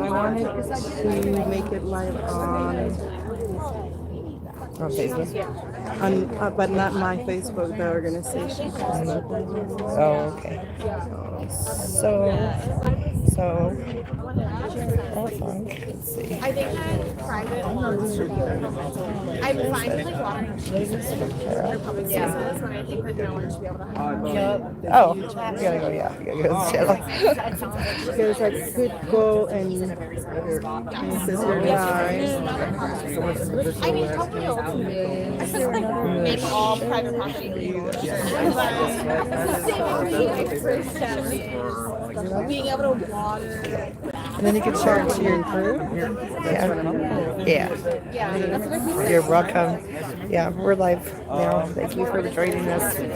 wanted to make it live on Facebook. But not my Facebook, the organization Facebook. Oh, okay. So, let's see. I think that private ones should be I'm fine with like watering cheeses or public spaces, but I think that no one should be able to have Oh, you gotta go, yeah. You gotta go to the channel. Because I could go and sister guys. I mean, totally open. I feel like make all private property legal. Being able to water. And then you can share it to your group. Yeah. You're welcome. Yeah, we're live now. Thank you for joining us. The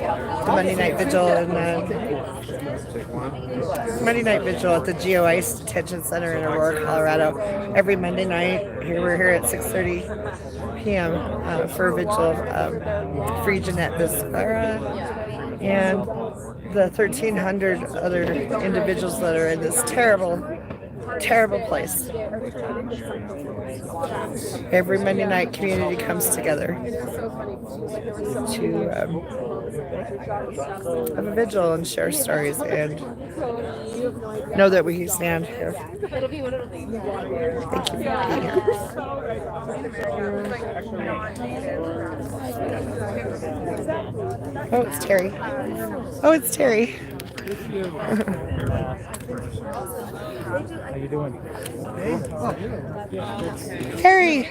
Monday Night Vigil and Monday Night Vigil at the GOICE Detention Center in Aurora, Colorado. Every Monday night. We're here at 6:30 p.m. For a vigil free Jeanette Vizcara and the 1,300 other individuals that are in this terrible place. Every Monday night, community comes together to have a vigil and share stories and know that we stand here. Thank you for being here. Oh, it's Terry. Oh, it's Terry. How you doing? Terry,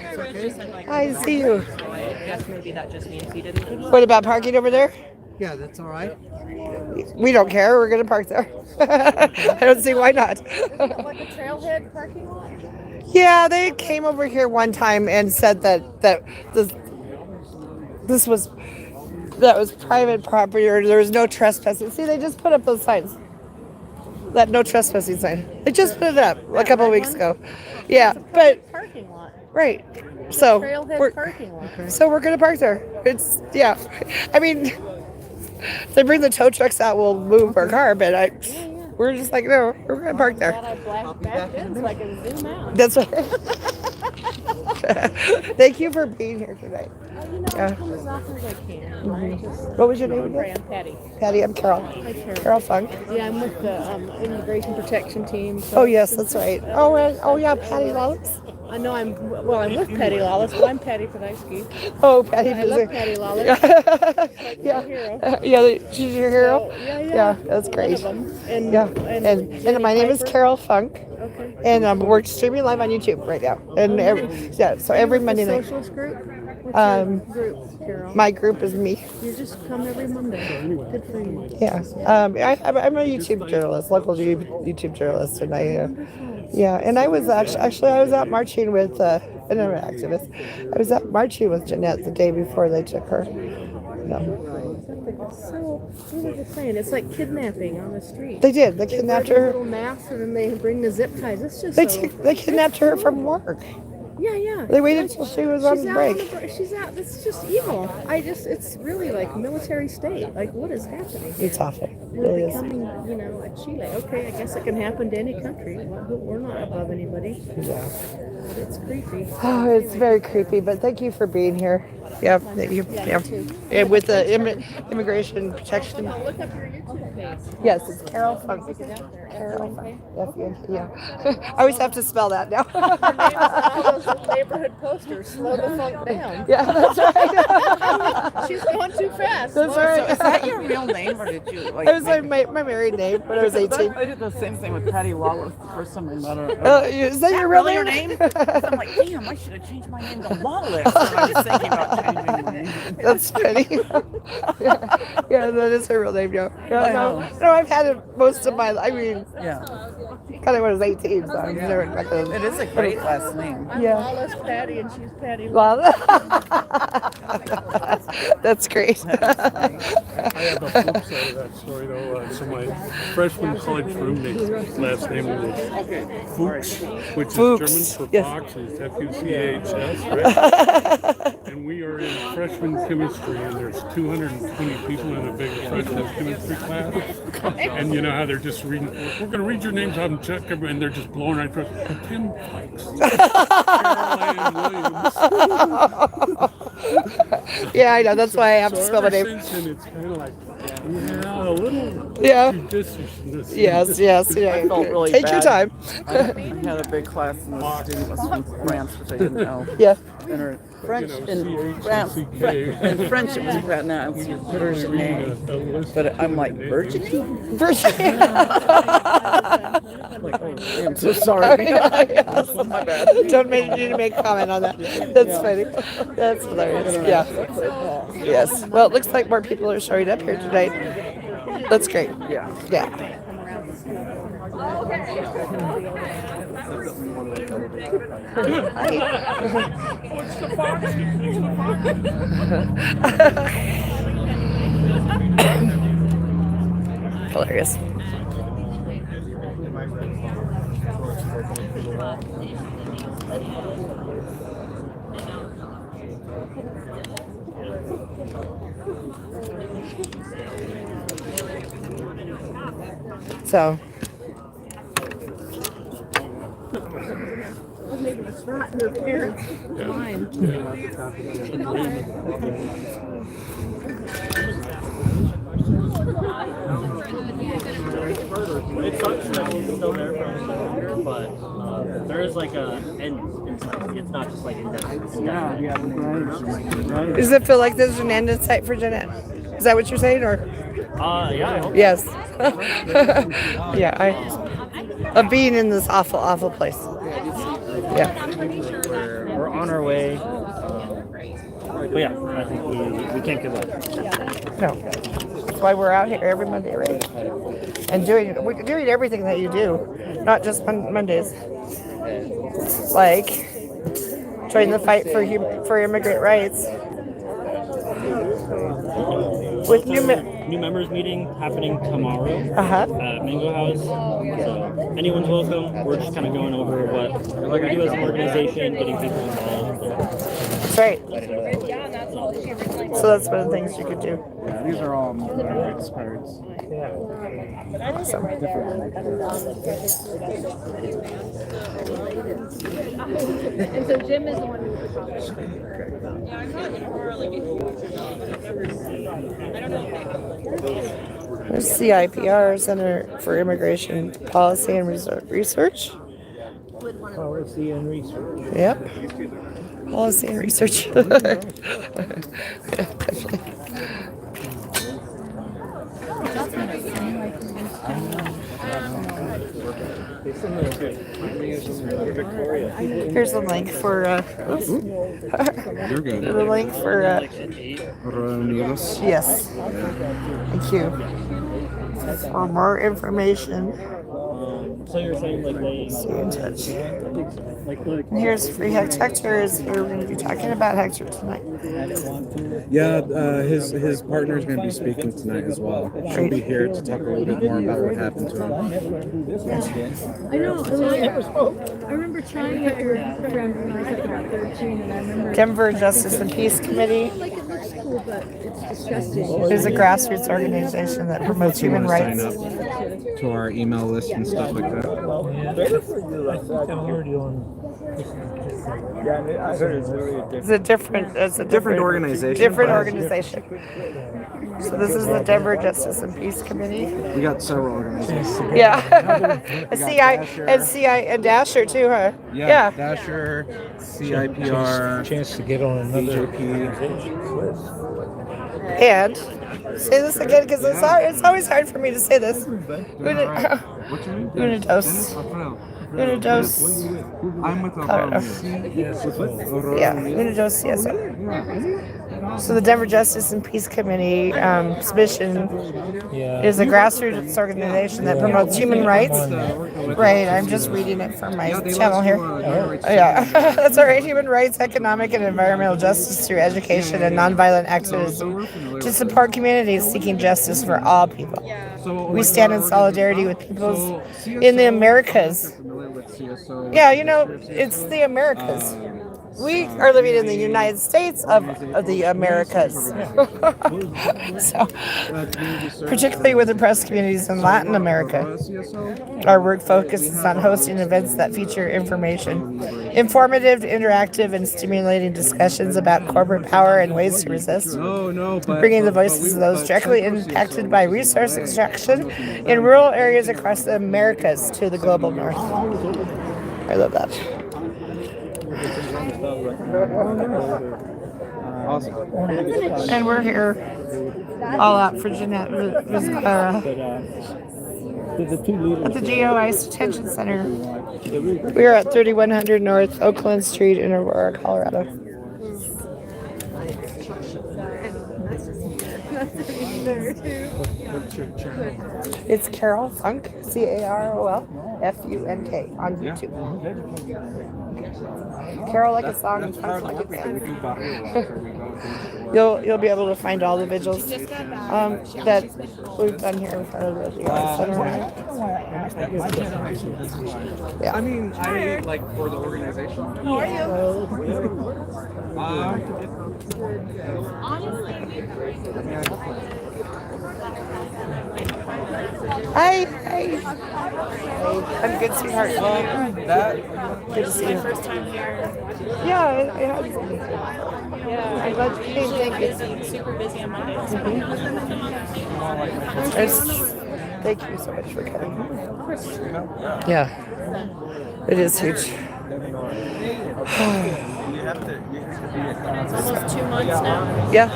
I see you. What about parking over there? Yeah, that's all right. We don't care. We're going to park there. I don't see why not. Like a trailhead parking lot? Yeah, they came over here one time and said that this was private property or there was no trespassing. See, they just put up those signs. That no trespassing sign. They just put it up a couple of weeks ago. Yeah, but Parking lot. right. So Trailhead parking lot. So we're gonna park there. It's I mean, if they bring the tow trucks out, we'll move our car. But we're just like, no, we're gonna park there. So I can zoom out. That's right. Thank you for being here today. Come as often as I can. What was your name again? I'm Patty. Patty, I'm Carol. Hi, Carol. Carol Funk. Yeah, I'm with the immigration protection team. So Oh yes, that's right. Oh yeah, Patty Lawless. I know I'm with Patty Lawless, but I'm Patty Podolsky. Oh, Patty. I love Patty Lawless. Yeah. Hero. She's your hero. So, Yeah, that's great. And And my name is Carol Funk. Okay. And we're streaming live on YouTube right now. And so every Monday night. Socialist group? What's your group, Carol? My group is me. You just come every Monday. Good for you. Yeah. I'm a YouTube journalist, local YouTube journalist, and and I was actually I was out marching with an activist. I was out marching with Jeanette the day before they took her. So, what was I saying? It's like kidnapping on the street. They did. They kidnapped wear her. Little masks and then they bring the zip ties. It's just They kidnapped her from work. Yeah. They waited till she was on break. She's out. It's just evil. It's really like military state. Like, what is happening? It's awful. It We're really is. becoming, like Chile. Okay, I guess it can happen to any country. We're not above anybody. Yeah. But it's creepy. Oh, it's very creepy, but thank you for being here. Yeah, thank you. And with the immigration protection. Look up your YouTube page. Yes, it's Carol Funk. Carol Funk. Yeah. I always have to spell that now. Her name is on all those neighborhood posters. Slow the funk down. Yeah, that's right. She's going too fast. That's right. So is that your real name, or did you like? It was my married name when I was 18. I did the same thing with Patty Lawless the first time I met her. Is that your real Really name? her name? So I'm like, damn, I should have changed my name to Lawless. And I was thinking about changing my name. That's funny. Yeah, that is her real name. No, I've had it most of my life. I mean, Yeah, kind of when I was 18, so I'm never back then. it is a great last name. I'm Yeah. Lawless Patty and she's Patty. That's great. I have the flip side of that story though. So my freshman college roommate's last name was Fuchs, which Fuchs, is German for yes. fox, it's Fuchs, right? And we are in freshman chemistry, and there's 220 people in a big freshman chemistry class. And you know how they're just reading, we're going to read your names out and check them, and they're just blowing right through. Tim Pikes. Caroline Williams. Yeah, I know. That's why I have to So spell my ever name. since then, it's kind of like, yeah, a little Yeah. judiciousness. Yes. Yeah. I felt really Take your bad. time. I had a big class and the student was from France, which I didn't know. Yeah. And her French You know, in France, CHCK. in French it was pronounced Virginie. But I'm like, Virginie? Like, oh, I'm so sorry. My bad. Don't make you to make a comment on that. That's funny. That's hilarious. Yeah. Yes. Well, it looks like more people are showing up here tonight. That's great. Yeah. Yeah. Hilarious. So. It's still there from but there is like a end inside. It's not just like indefinite. Does it feel like there's an end in sight for Jeanette? Is that what you're saying, or? Yeah, I hope. Yes. Yeah, of being in this awful, awful place. Yeah. We're on our way. But yeah, I think we can't give up. No. That's why we're out here every Monday, right? And we're doing everything that you do, not just Mondays. Like trying to fight for immigrant rights. With new members meeting happening tomorrow Uh-huh. at Mango House. So anyone's welcome. We're just kind of going over what we do as an organization, getting people involved. That's right. So that's one of the things you could do. Yeah, these are all rights cards. And so Jim is the one who There's CIPR, Center for Immigration Policy and Research. Policy and research. Yep. Policy and research. Here's the link for You're good. the link for yes. Thank you. For more information, So you're saying like they stay in touch. like And here's free Hector's here. We're going to be talking about Hector tonight. Yeah, his partner is going to be speaking tonight as well. She'll be here to talk a little bit more about what happened to him. I know. I remember trying it around when I was like about 13, and I remember Denver Justice and Peace Committee like it looks cool, but it's disgusting. is a grassroots organization that promotes If you human want to sign rights. up to our email list and stuff like that. It's a different organization. Different organization. So this is the Denver Justice and Peace Committee. We got several organizations. Yeah. and Dasher too, huh? Yeah. Dasher, CIPR, Chance to get on another. And say this again because it's hard. It's always hard for me to say this. Unidos. Unidos. I'm with Aurora. Aurora. Yeah, Unidos, yes. So the Denver Justice and Peace Committee mission is a grassroots organization that promotes human rights. Right, I'm just reading it from my channel here. Yeah, that's all right. Human rights, economic and environmental justice through education and nonviolent activism to support communities seeking justice for all people. We stand in solidarity with peoples in the Americas. Yeah, you know, it's the Americas. We are living in the United States of the Americas. So, particularly with oppressed communities in Latin America, our work focuses on hosting events that feature informative, interactive, and stimulating discussions about corporate power and ways to resist, bringing the voices of those directly impacted by resource extraction in rural areas across the Americas to the global north. I love that. Awesome. And we're here all out for Jeanette at the GOI's Detention Center. We are at 3100 North Oakland Street in Aurora, Colorado. It's Carol Funk, CarolFunk on YouTube. Carol like a song and Funk like a band. You'll be able to find all the vigils that we've done here in front of the GOI Center. Yeah. I mean, I like for the organization. How are you? Hi. I'm good, sweetheart. Good to see you. First time here. Yeah, I had. Yeah, I'm glad you came. Thank you. super busy on Mondays. Thank you so much for coming. Yeah, it is huge. Almost 2 months now. Yeah.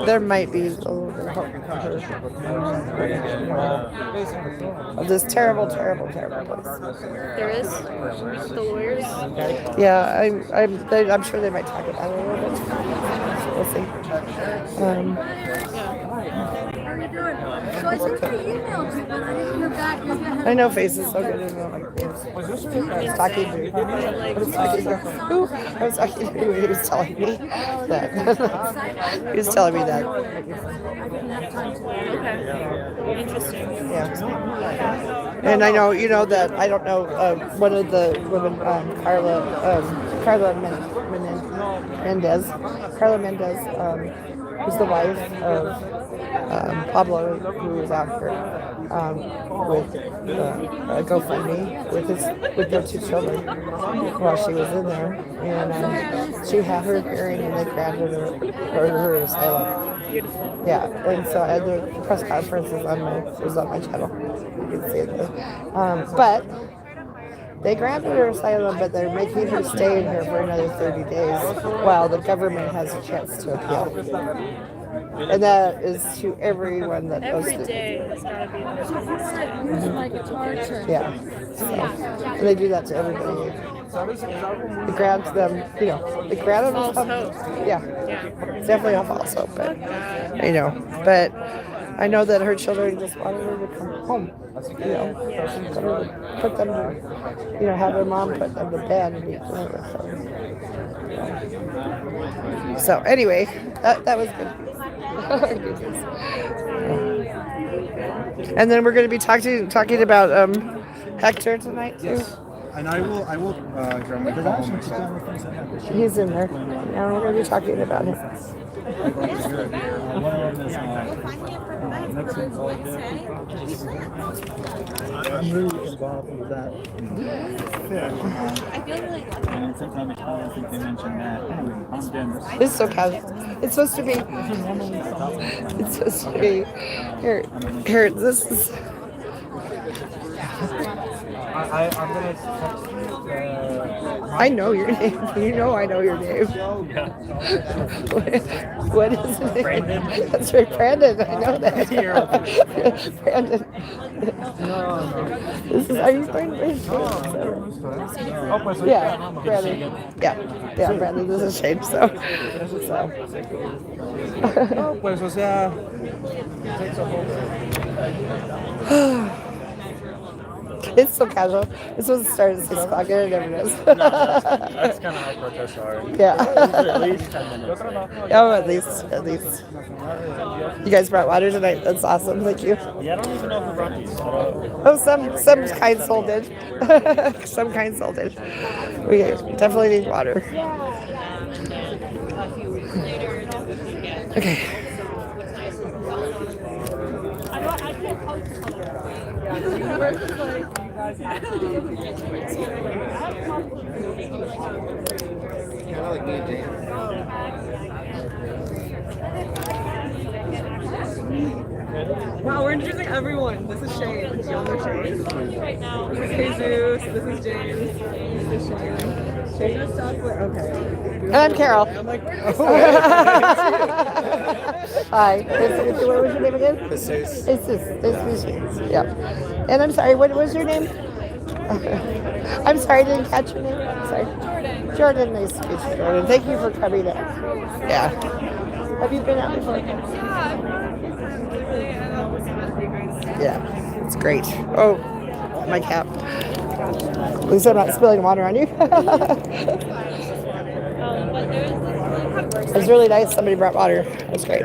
There might be a little bit of this terrible place. There is? The lawyers? Yeah, I'm sure they might talk about it a little bit. We'll see. How are you doing? So I sent you an email to you, but I didn't hear back. I know Face is so good at like names. I was talking to who? I was talking to who? He was telling me that. He was telling me that. Okay. Interesting. Yeah. And I know, you know that, I don't know, one of the women, Carla Mendez, who's the wife of Pablo, who was out here with a GoFundMe with their 2 children while she was in there, and she had her hearing and they granted her asylum. Yeah, and so the press conference is on my channel. You can see it there. But they granted her asylum, but they're making her stay in here for another 30 days while the government has a chance to appeal. And that is to everyone that goes Every day has got to be like a torture. Yeah. So, and they do that to everybody. They grant them, they grant them some, yeah. It's definitely a false hope, but but I know that her children just wanted her to come home. Put them to, have their mom put them to bed and be with them. So anyway, that was good. And then we're going to be talking about Hector tonight too. And I will grab my phone myself. He's in there. And we're going to be talking about him. I'm really involved with that. I feel like And sometimes I don't think they mention that. Anyway, I'm Denver. It's so casual. It's supposed to be. Here. This is. I'm gonna text I know your name. You know I know your name. What is it? Brandon. That's right, Brandon. I know that. Brandon. Are you going to Yeah, Brandon. Yeah, Brandon. This is Shane. So. Pues, o sea, It's so casual. It's supposed to start at 6 o'clock, and it never does. No, that's kind of how protests are. Yeah. At least 10 minutes. Oh, at least. You guys brought water tonight. That's awesome. Thank you. Yeah, I don't even know who brought these. Oh, some kind soul did. Some kind soul did. We definitely need water. Okay. Wow, we're introducing everyone. This is Shane. Y'all know Shane. This is Jesus. This is James. This is Shane. Shane is software. Okay. And I'm Carol. I'm like, Hi. What was your name again? Jesus. It's yeah. And I'm sorry, what was your name? I'm sorry, I didn't catch your name. I'm sorry. Jordan, nice to meet you, Jordan. Thank you for coming out. Yeah. Have you been out before? Yeah, it's great. Oh, my cap. At least I'm not spilling water on you. It was really nice. Somebody brought water. It was great.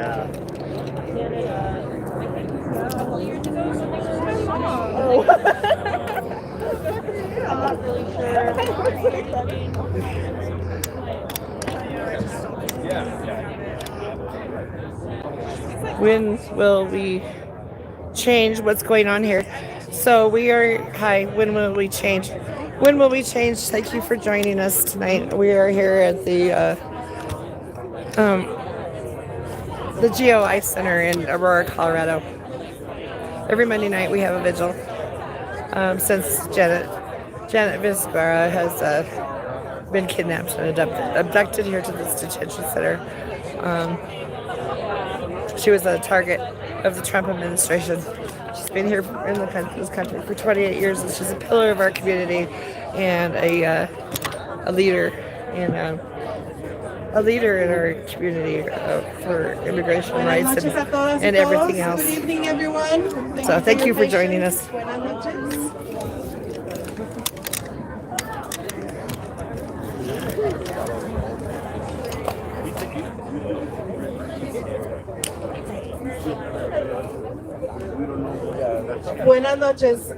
When will we change what's going on here? So we are, hi, when will we change? When will we change? Thank you for joining us tonight. We are here at the GOI Center in Aurora, Colorado. Every Monday night we have a vigil. Since Janet Vizcara has been kidnapped and abducted here to this detention center. She was a target of the Trump administration. She's been here in this country for 28 years, and she's a pillar of our community and a leader in our community for immigration rights and everything else. Good evening, everyone. So thank you for joining us. Buenas noches. Buenas noches,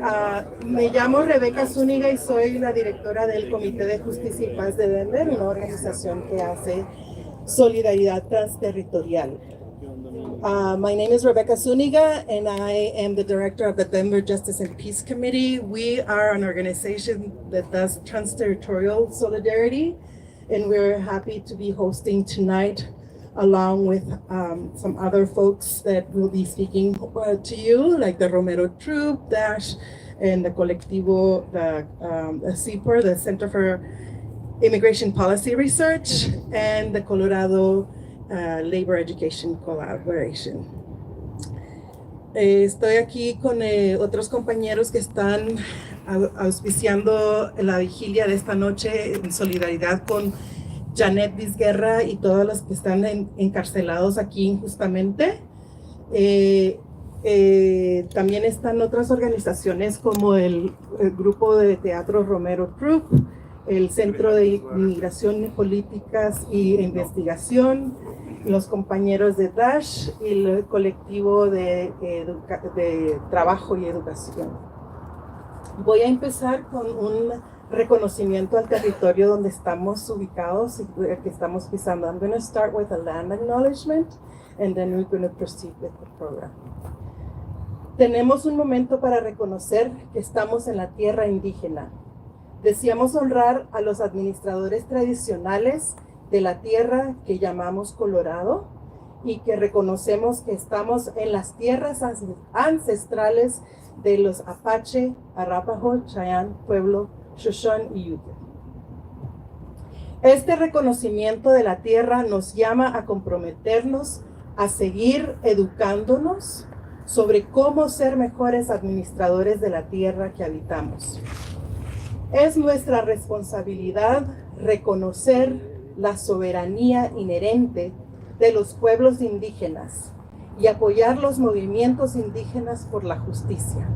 me llamo Rebeca Zúñiga y soy la directora del Comité de Justicia y Paz de Denver, una organización que hace solidaridad transterritorial. My name is Rebecca Zúñiga and I am the director of the Denver Justice and Peace Committee. We are an organization that does transterritorial solidarity, and we're happy to be hosting tonight along with some other folks that will be speaking to you, like the Romero Troop, Dash, and the Colectivo, the CPR, the Center for Immigration Policy Research, and the Colorado Labor Education Collaboration. Estoy aquí con otros compañeros que están auspiciando la vigilia de esta noche en solidaridad con Janet Vizguerra y todos los que están encarcelados aquí injustamente. También están otras organizaciones como el grupo de teatro Romero Troop, el Centro de Inmigración, Políticas e Investigación, los compañeros de DASH y el colectivo de trabajo y educación. Voy a empezar con un reconocimiento al territorio donde estamos ubicados y que estamos pisando. I'm going to start with a land acknowledgement and then we're going to proceed with the program. Tenemos un momento para reconocer que estamos en la tierra indígena. Deseamos honrar a los administradores tradicionales de la tierra que llamamos Colorado y que reconocemos que estamos en las tierras ancestrales de los Apache, Arapaho, Cheyenne, Pueblo, Shoshone y Ute. Este reconocimiento de la tierra nos llama a comprometernos a seguir educándonos sobre cómo ser mejores administradores de la tierra que habitamos. Es nuestra responsabilidad reconocer la soberanía inherente de los pueblos indígenas y apoyar los movimientos indígenas por la justicia.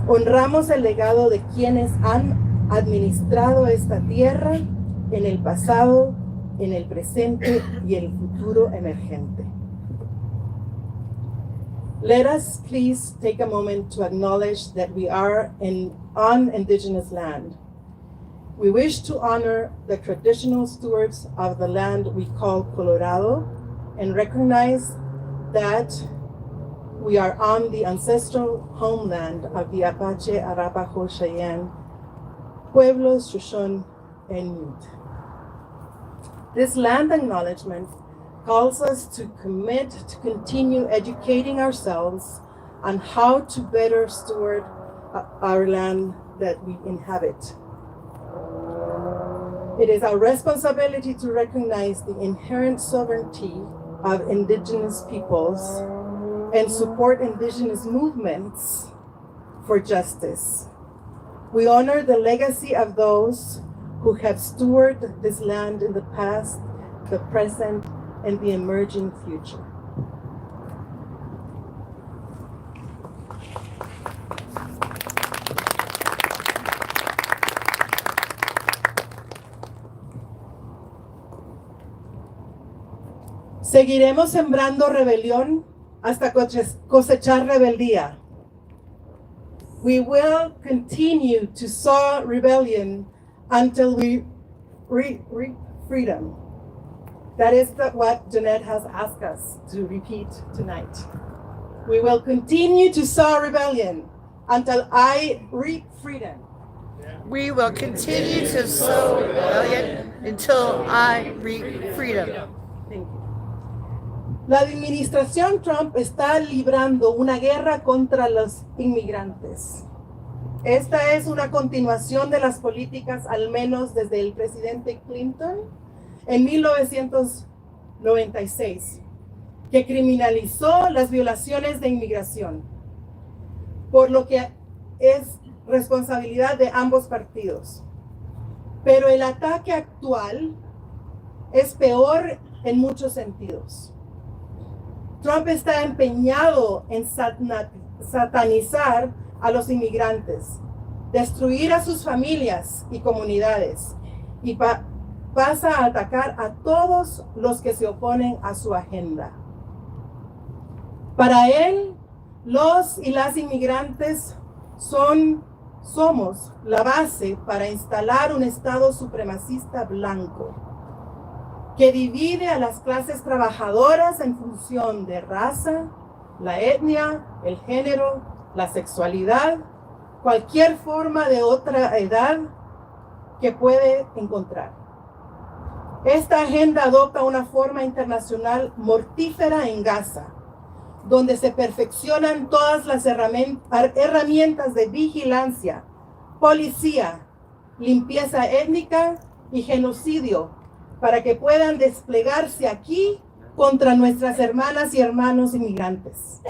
Honramos el legado de quienes han administrado esta tierra en el pasado, en el presente y el futuro emergente. Let us please take a moment to acknowledge that we are on indigenous land. We wish to honor the traditional stewards of the land we call Colorado and recognize that we are on the ancestral homeland of the Apache, Arapaho, Cheyenne, Pueblos, Shoshone, and Ute. This land acknowledgement calls us to commit to continue educating ourselves on how to better steward our land that we inhabit. It is our responsibility to recognize the inherent sovereignty of indigenous peoples and support indigenous movements for justice. We honor the legacy of those who have stewarded this land in the past, the present, and the emerging future. Seguiremos sembrando rebelión hasta cosechar rebeldía. We will continue to sow rebellion until we reach freedom. That is what Jeanette has asked us to repeat tonight. We will continue to sow rebellion until I reach freedom. We will continue to sow rebellion until I reach freedom. Thank you. La administración Trump está librando una guerra contra los inmigrantes. Esta es una continuación de las políticas, al menos desde el presidente Clinton en 1996, que criminalizó las violaciones de inmigración, por lo que es responsabilidad de ambos partidos. Pero el ataque actual es peor en muchos sentidos. Trump está empeñado en satanizar a los inmigrantes, destruir a sus familias y comunidades, y pasa a atacar a todos los que se oponen a su agenda. Para él, los y las inmigrantes somos la base para instalar un Estado supremacista blanco que divide a las clases trabajadoras en función de raza, la etnia, el género, la sexualidad, cualquier forma de otra edad que puede encontrar. Esta agenda adopta una forma internacional mortífera en Gaza, donde se perfeccionan todas las herramientas de vigilancia, policía, limpieza étnica y genocidio para que puedan desplegarse aquí contra nuestras hermanas y hermanos inmigrantes.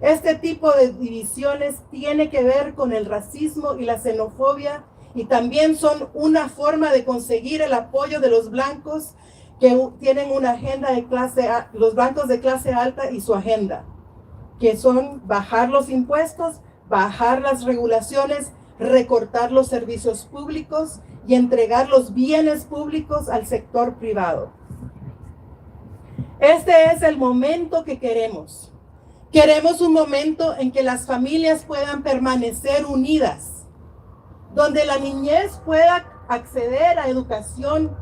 Este tipo de divisiones tiene que ver con el racismo y la xenofobia, y también son una forma de conseguir el apoyo de los blancos que tienen una agenda de los blancos de clase alta y su agenda, que son bajar los impuestos, bajar las regulaciones, recortar los servicios públicos y entregar los bienes públicos al sector privado. Este es el momento que queremos. Queremos un momento en que las familias puedan permanecer unidas, donde la niñez pueda acceder a educación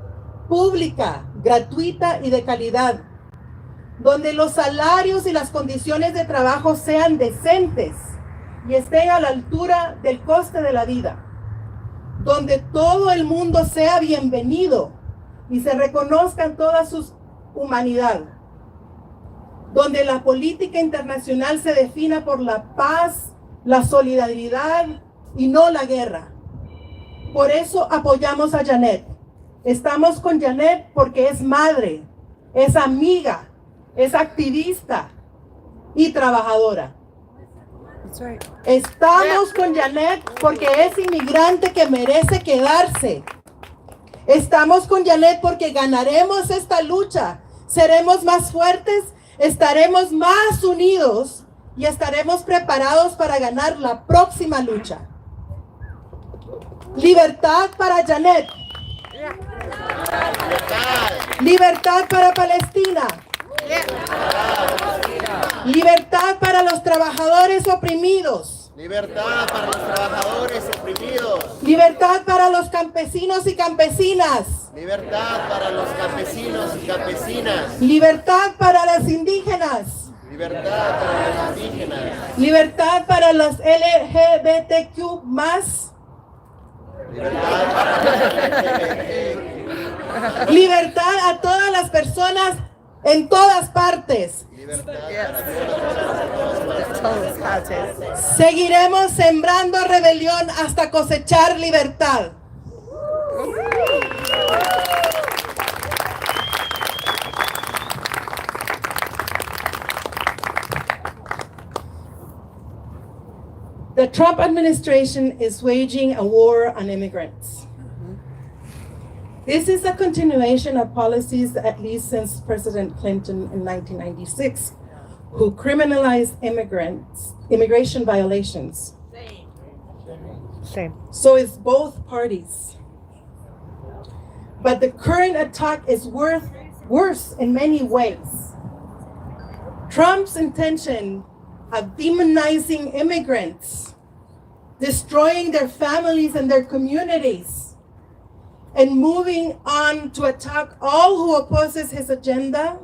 pública, gratuita y de calidad, donde los salarios y las condiciones de trabajo sean decentes y estén a la altura del coste de la vida, donde todo el mundo sea bienvenido y se reconozcan toda su humanidad, donde la política internacional se defina por la paz, la solidaridad y no la guerra. Por eso apoyamos a Jeanette. Estamos con Jeanette porque es madre, es amiga, es activista y trabajadora. Estamos con Jeanette porque es inmigrante que merece quedarse. Estamos con Jeanette porque ganaremos esta lucha, seremos más fuertes, estaremos más unidos y estaremos preparados para ganar la próxima lucha. Libertad para Janet. Libertad para Palestina. Libertad para los trabajadores oprimidos. Libertad para los trabajadores oprimidos. Libertad para los campesinos y campesinas. Libertad para los campesinos y campesinas. Libertad para las indígenas. Libertad para los indígenas. Libertad para los LGBTQ más. Libertad para los LGBT. Libertad a todas las personas en todas partes. Libertad para todas las personas. Seguiremos sembrando rebelión hasta cosechar libertad. The Trump administration is waging a war on immigrants. This is a continuation of policies at least since President Clinton in 1996, who criminalized immigration violations. Same. So it's both parties. But the current attack is worse in many ways. Trump's intention of demonizing immigrants, destroying their families and their communities, and moving on to attack all who opposes his agenda.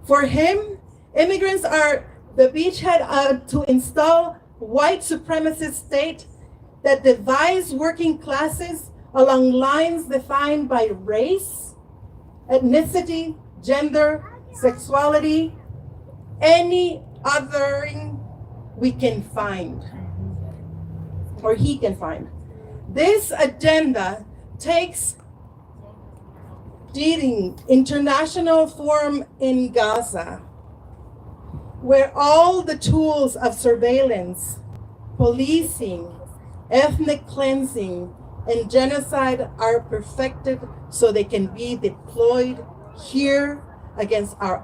For him, immigrants are the beachhead to install white supremacist state that divides working classes along lines defined by race, ethnicity, gender, sexuality, any othering we can find, or he can find. This agenda takes leading international forum in Gaza, where all the tools of surveillance, policing, ethnic cleansing, and genocide are perfected so they can be deployed here against our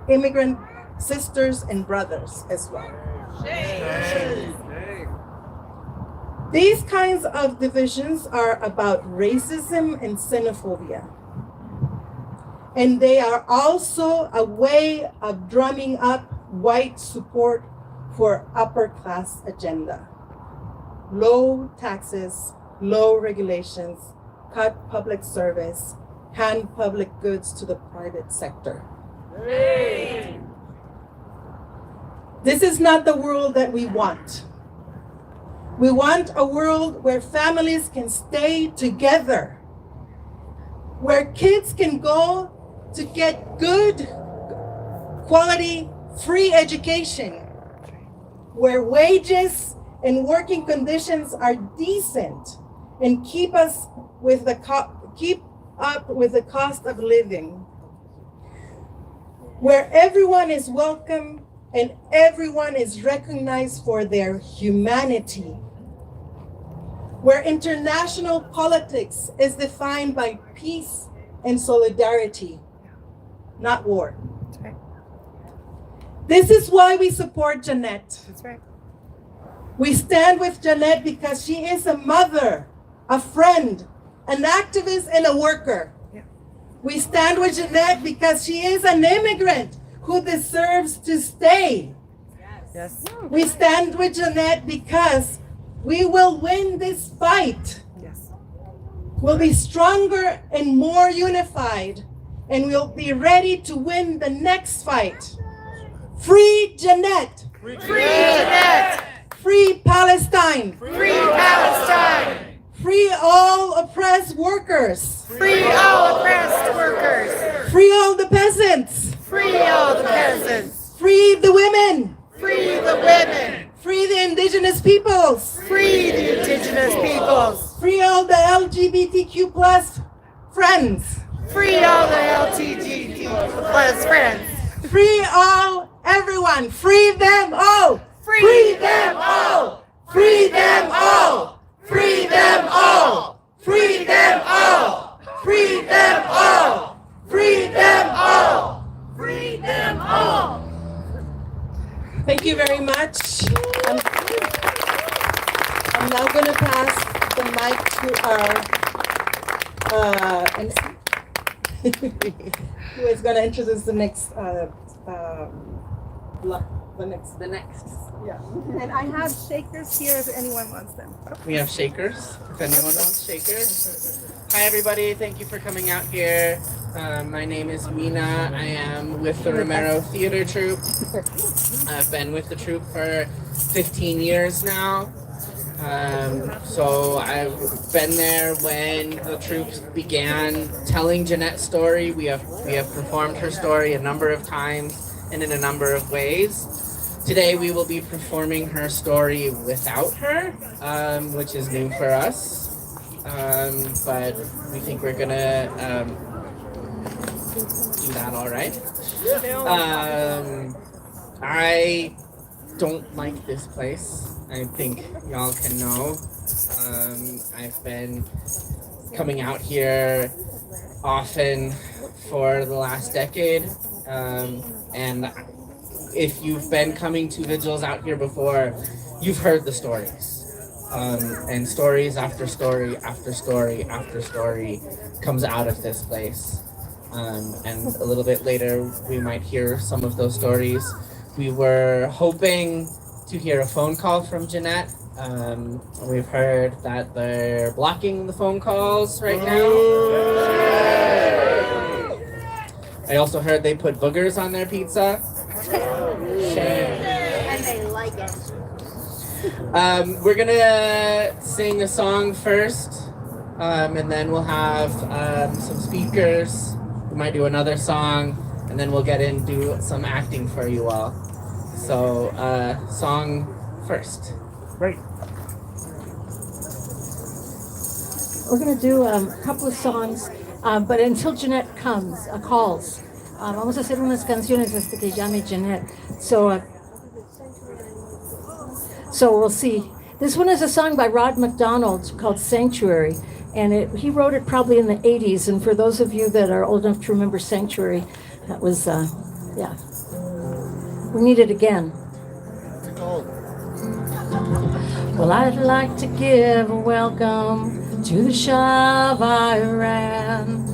immigrant sisters and brothers as well. These kinds of divisions are about racism and xenophobia. And they are also a way of drumming up white support for upper class agenda. Low taxes, low regulations, cut public service, hand public goods to the private sector. This is not the world that we want. We want a world where families can stay together, where kids can go to get good, quality, free education, where wages and working conditions are decent and keep up with the cost of living, where everyone is welcome and everyone is recognized for their humanity, where international politics is defined by peace and solidarity, not war. That's right. This is why we support Jeanette. That's right. We stand with Jeanette because she is a mother, a friend, an activist, and a worker. Yeah. We stand with Jeanette because she is an immigrant who deserves to stay. Yes. We stand with Jeanette because we will win this fight. Yes. We'll be stronger and more unified, and we'll be ready to win the next fight. Free Jeanette! Free Jeanette! Free Palestine! Free Palestine! Free all oppressed workers! Free all oppressed workers! Free all the peasants! Free all the peasants! Free the women! Free the women! Free the indigenous peoples! Free the indigenous peoples! Free all the LGBTQ plus friends! Free all the LGBTQ plus friends! Free all, everyone! Free them all! Free them all! Free them all! Free them all! Free them all! Free them all! Free them all! Free them all! Thank you very much. I'm now going to pass the mic to our who is going to introduce the next The next. yeah. And I have shakers here if anyone wants them. We have shakers, if anyone wants shakers. Hi everybody, thank you for coming out here. My name is Mina. I am with the Romero Theater Troupe. I've been with the troupe for 15 years now. So I've been there when the troupe began telling Jeanette's story. We have performed her story a number of times and in a number of ways. Today we will be performing her story without her, which is new for us. But we think we're gonna do that all right. I don't like this place. I think y'all can know. I've been coming out here often for the last decade. And if you've been coming to vigils out here before, you've heard the stories. And stories after story after story after story comes out of this place. And a little bit later, we might hear some of those stories. We were hoping to hear a phone call from Jeanette. We've heard that they're blocking the phone calls right now. I also heard they put boogers on their pizza. Shame. And they like it. We're gonna sing a song first, and then we'll have some speakers. We might do another song, and then we'll get in do some acting for you all. So, song first. Right. We're going to do a couple of songs, but until Jeanette calls. Vamos a hacer unas canciones hasta que llame Jeanette. So we'll see. This one is a song by Rod McDonald called Sanctuary, and he wrote it probably in the 80s. And for those of you that are old enough to remember Sanctuary, that was, yeah. We need it again. Well, I'd like to give a welcome to the Shah of Iran,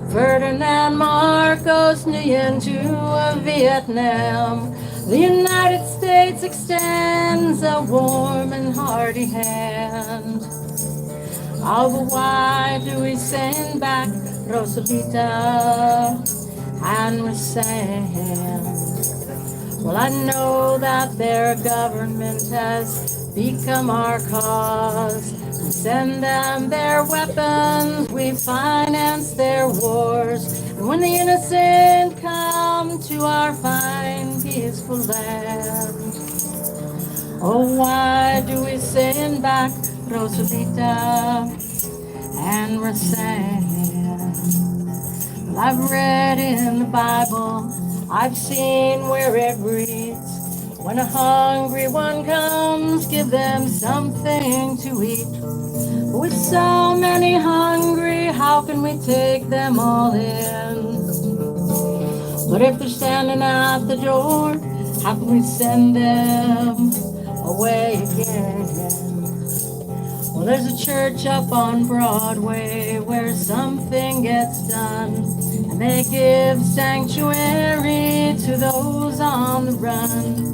Ferdinand Marcos Nguyen to Vietnam. The United States extends a warm and hearty hand. Oh, but why do we send back Rosalita and Hussein? Well, I know that their government has become our cause. We send them their weapons, we finance their wars. And when the innocent come to our fine, peaceful land, oh, why do we send back Rosalita and Hussein? Well, I've read in the Bible, I've seen where it reads, when a hungry one comes, give them something to eat. But with so many hungry, how can we take them all in? But if they're standing at the door, how can we send them away again? Well, there's a church up on Broadway where something gets done, and they give sanctuary to those on the run.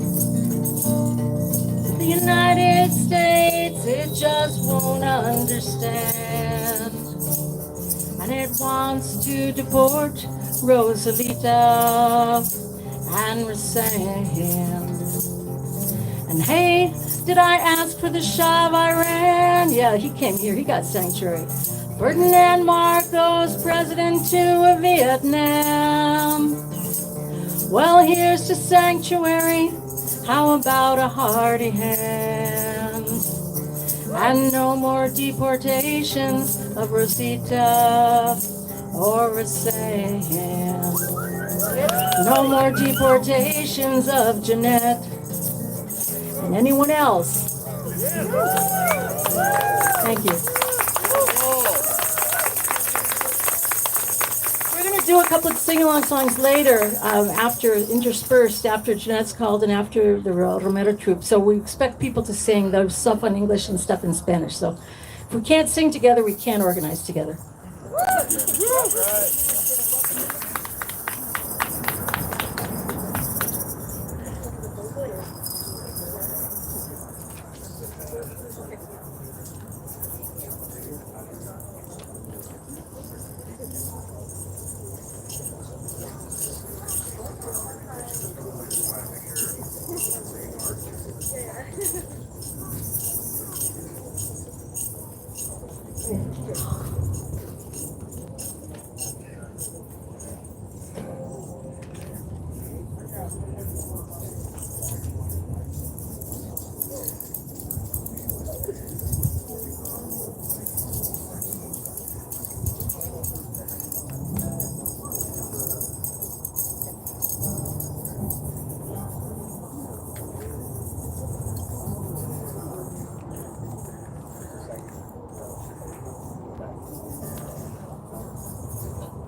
The United States, it just won't understand, and it wants to deport Rosalita and Hussein. And hey, did I ask for the Shah of Iran? Yeah, he came here, he got sanctuary. Ferdinand Marcos, president to Vietnam. Well, here's to sanctuary. How about a hearty hand? And no more deportations of Rosita or Hussein. No more deportations of Jeanette and anyone else. Thank you. We're gonna do a couple of sing-along songs later, interspersed after Jeanette's called and after the Romero troupe. So we expect people to sing those stuff in English and stuff in Spanish. So if we can't sing together, we can't organize together.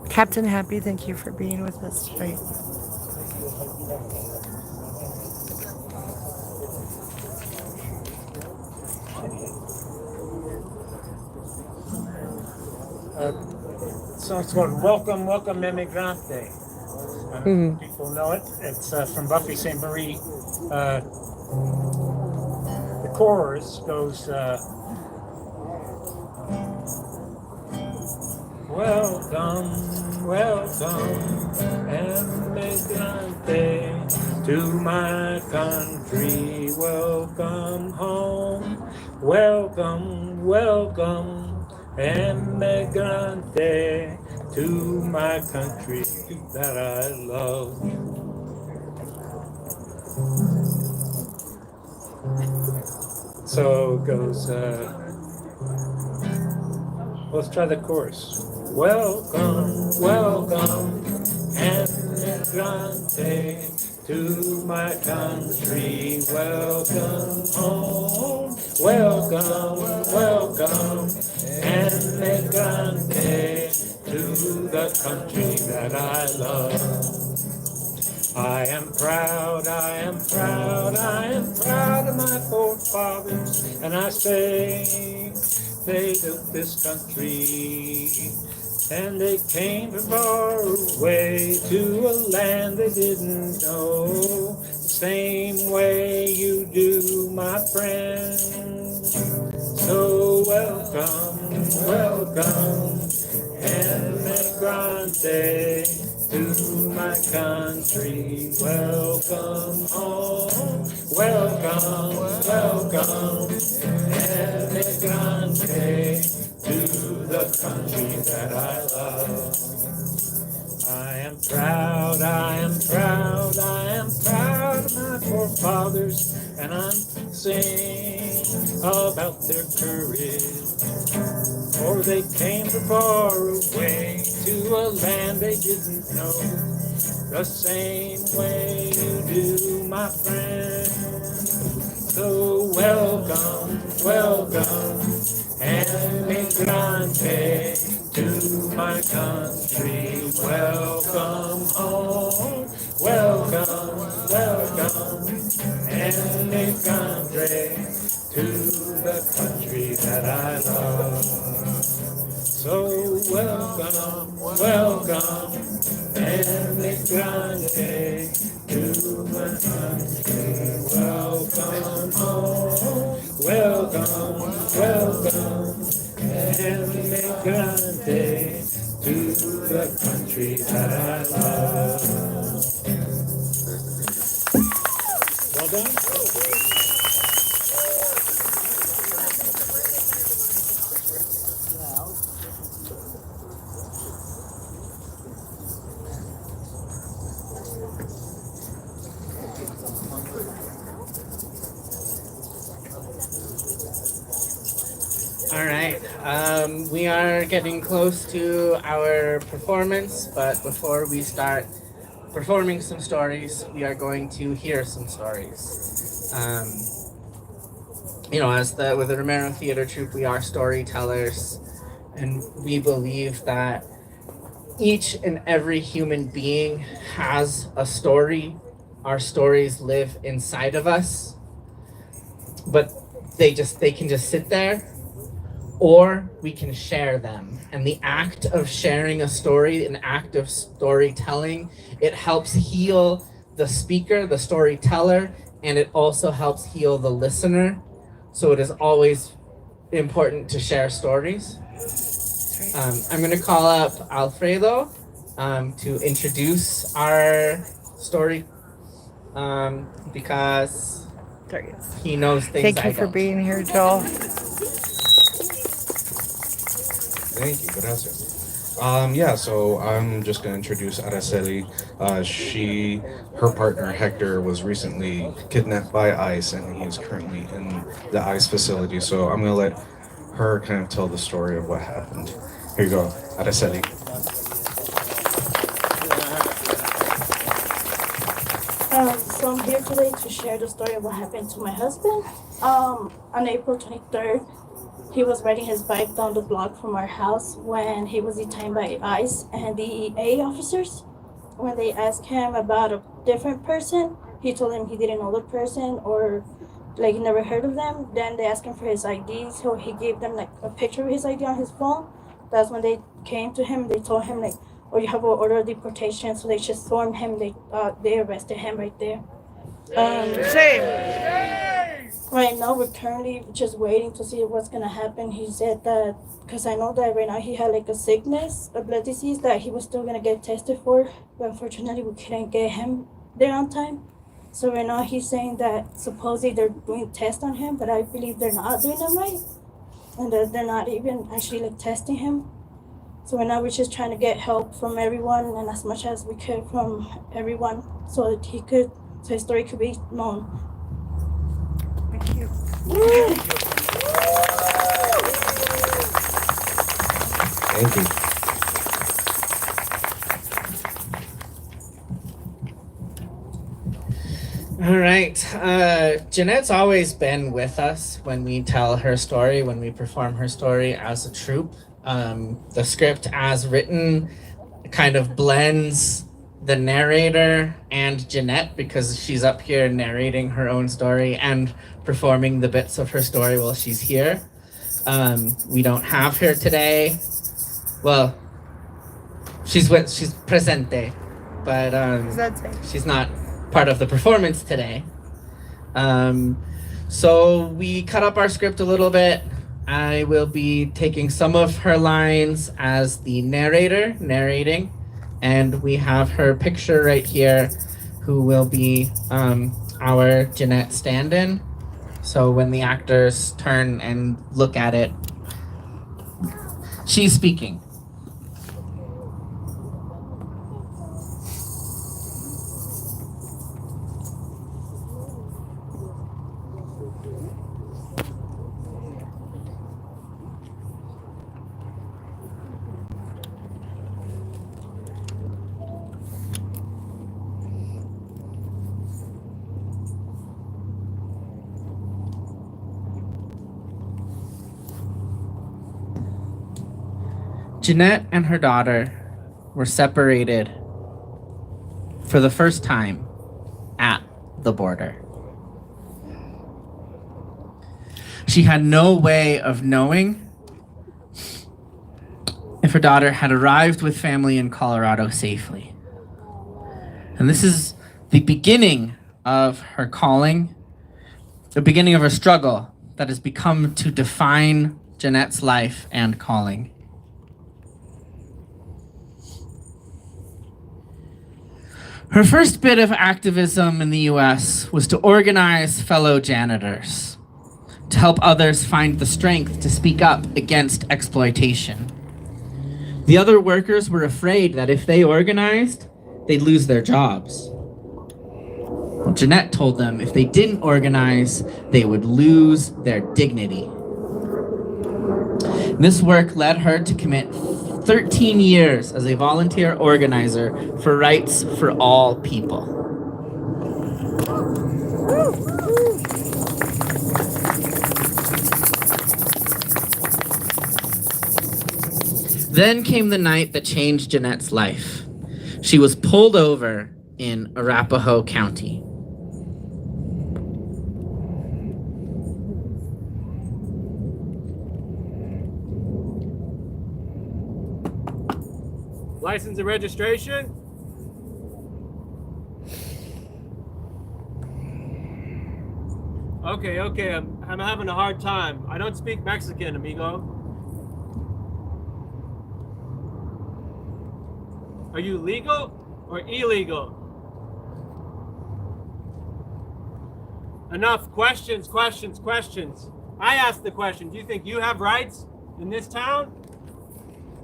Captain Happy, thank you for being with us tonight. So it's called Welcome, Welcome Emigrante. People know it. It's from Buffy St. Marie. The chorus goes, welcome, welcome, emigrante, to my country. Welcome home. Welcome, welcome, emigrante, to my country that I love. So it goes, let's try the chorus. Welcome, welcome, emigrante, to my country. Welcome home. Welcome, welcome, emigrante, to the country that I love. I am proud, I am proud, I am proud of my forefathers, and I say they built this country, and they came from far away to a land they didn't know, the same way you do, my friend. So welcome, welcome, emigrante, to my country. Welcome home. Welcome, welcome, emigrante, to the country that I love. I am proud, I am proud, I am proud of my forefathers, and I'm singing about their courage. For they came from far away to a land they didn't know, the same way you do, my friend. So welcome, welcome, emigrante, to my country. Welcome home. Welcome, welcome, emigrante, to the country that I love. So welcome, welcome, emigrante, to my country. Welcome home. Welcome, welcome, emigrante, to the country that I love. Well done. All right, we are getting close to our performance, but before we start performing some stories, we are going to hear some stories. With the Romero Theater Troupe, we are storytellers, and we believe that each and every human being has a story. Our stories live inside of us, but they can just sit there, or we can share them. And the act of sharing a story, an act of storytelling, it helps heal the speaker, the storyteller, and it also helps heal the listener. So it is always important to share stories. I'm going to call up Alfredo to introduce our story because he knows things Thank I you for don't. being here, Joel. Thank you, gracias. Yeah, so I'm just gonna introduce Araceli. Her partner Hector was recently kidnapped by ICE, and he's currently in the ICE facility. So I'm gonna let her kind of tell the story of what happened. Here you go, Araceli. So I'm here today to share the story of what happened to my husband. On April 23rd, he was riding his bike down the block from our house when he was detained by ICE and DEA officers. When they asked him about a different person, he told them he didn't know the person or like he never heard of them. Then they asked him for his ID, so he gave them like a picture of his ID on his phone. That's when they came to him. They told him like, "Oh, you have an order of deportation," so they just stormed him. They arrested him right there. Right now, we're currently just waiting to see what's gonna happen. He said that, because I know that right now he had like a sickness, a blood disease that he was still gonna get tested for, but unfortunately we couldn't get him there on time. So right now he's saying that supposedly they're doing tests on him, but I believe they're not doing them right, and that they're not even actually like testing him. So right now we're just trying to get help from everyone and as much as we could from everyone, so that his story could be known. Thank you. Thank you. All right. Jeanette's always been with us when we tell her story, when we perform her story as a troupe. The script as written kind of blends the narrator and Jeanette, because she's up here narrating her own story and performing the bits of her story while she's here. We don't have her today. Well, she's presente, but she's not part of the performance today. So we cut up our script a little bit. I will be taking some of her lines as the narrator narrating, and we have her picture right here, who will be our Jeanette stand-in. So when the actors turn and look at it, she's speaking. Jeanette and her daughter were separated for the first time at the border. She had no way of knowing if her daughter had arrived with family in Colorado safely. And this is the beginning of her calling, the beginning of her struggle that has become to define Jeanette's life and calling. Her first bit of activism in the US was to organize fellow janitors, to help others find the strength to speak up against exploitation. The other workers were afraid that if they organized, they'd lose their jobs. Well, Jeanette told them if they didn't organize, they would lose their dignity. This work led her to commit 13 years as a volunteer organizer for rights for all people. Then came the night that changed Jeanette's life. She was pulled over in Arapahoe County. License and registration? Okay, I'm having a hard time. I don't speak Mexican, amigo. Are you legal or illegal? Enough questions. I asked the question. Do you think you have rights in this town?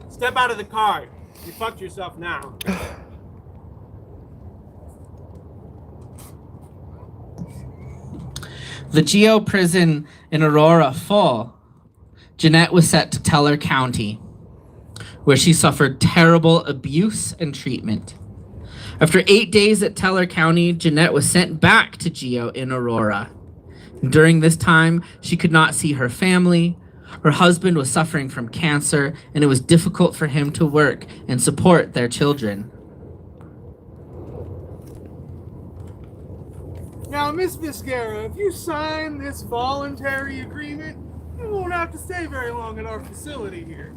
Step out of the car. You fucked yourself now. The Geo prison in Aurora full, Jeanette was sent to Teller County, where she suffered terrible abuse and treatment. After 8 days at Teller County, Jeanette was sent back to Geo in Aurora. During this time, she could not see her family. Her husband was suffering from cancer, and it was difficult for him to work and support their children. Now, Miss Viscara, if you sign this voluntary agreement, you won't have to stay very long in our facility here.